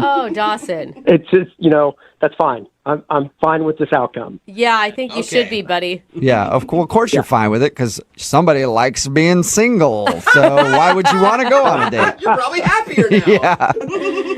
Oh, Dawson. It's just, that's fine. I'm fine with this outcome. Yeah, I think you should be, buddy. Yeah, of course you're fine with it because somebody likes being single. So why would you want to go on a date? You're probably happier now. Yeah.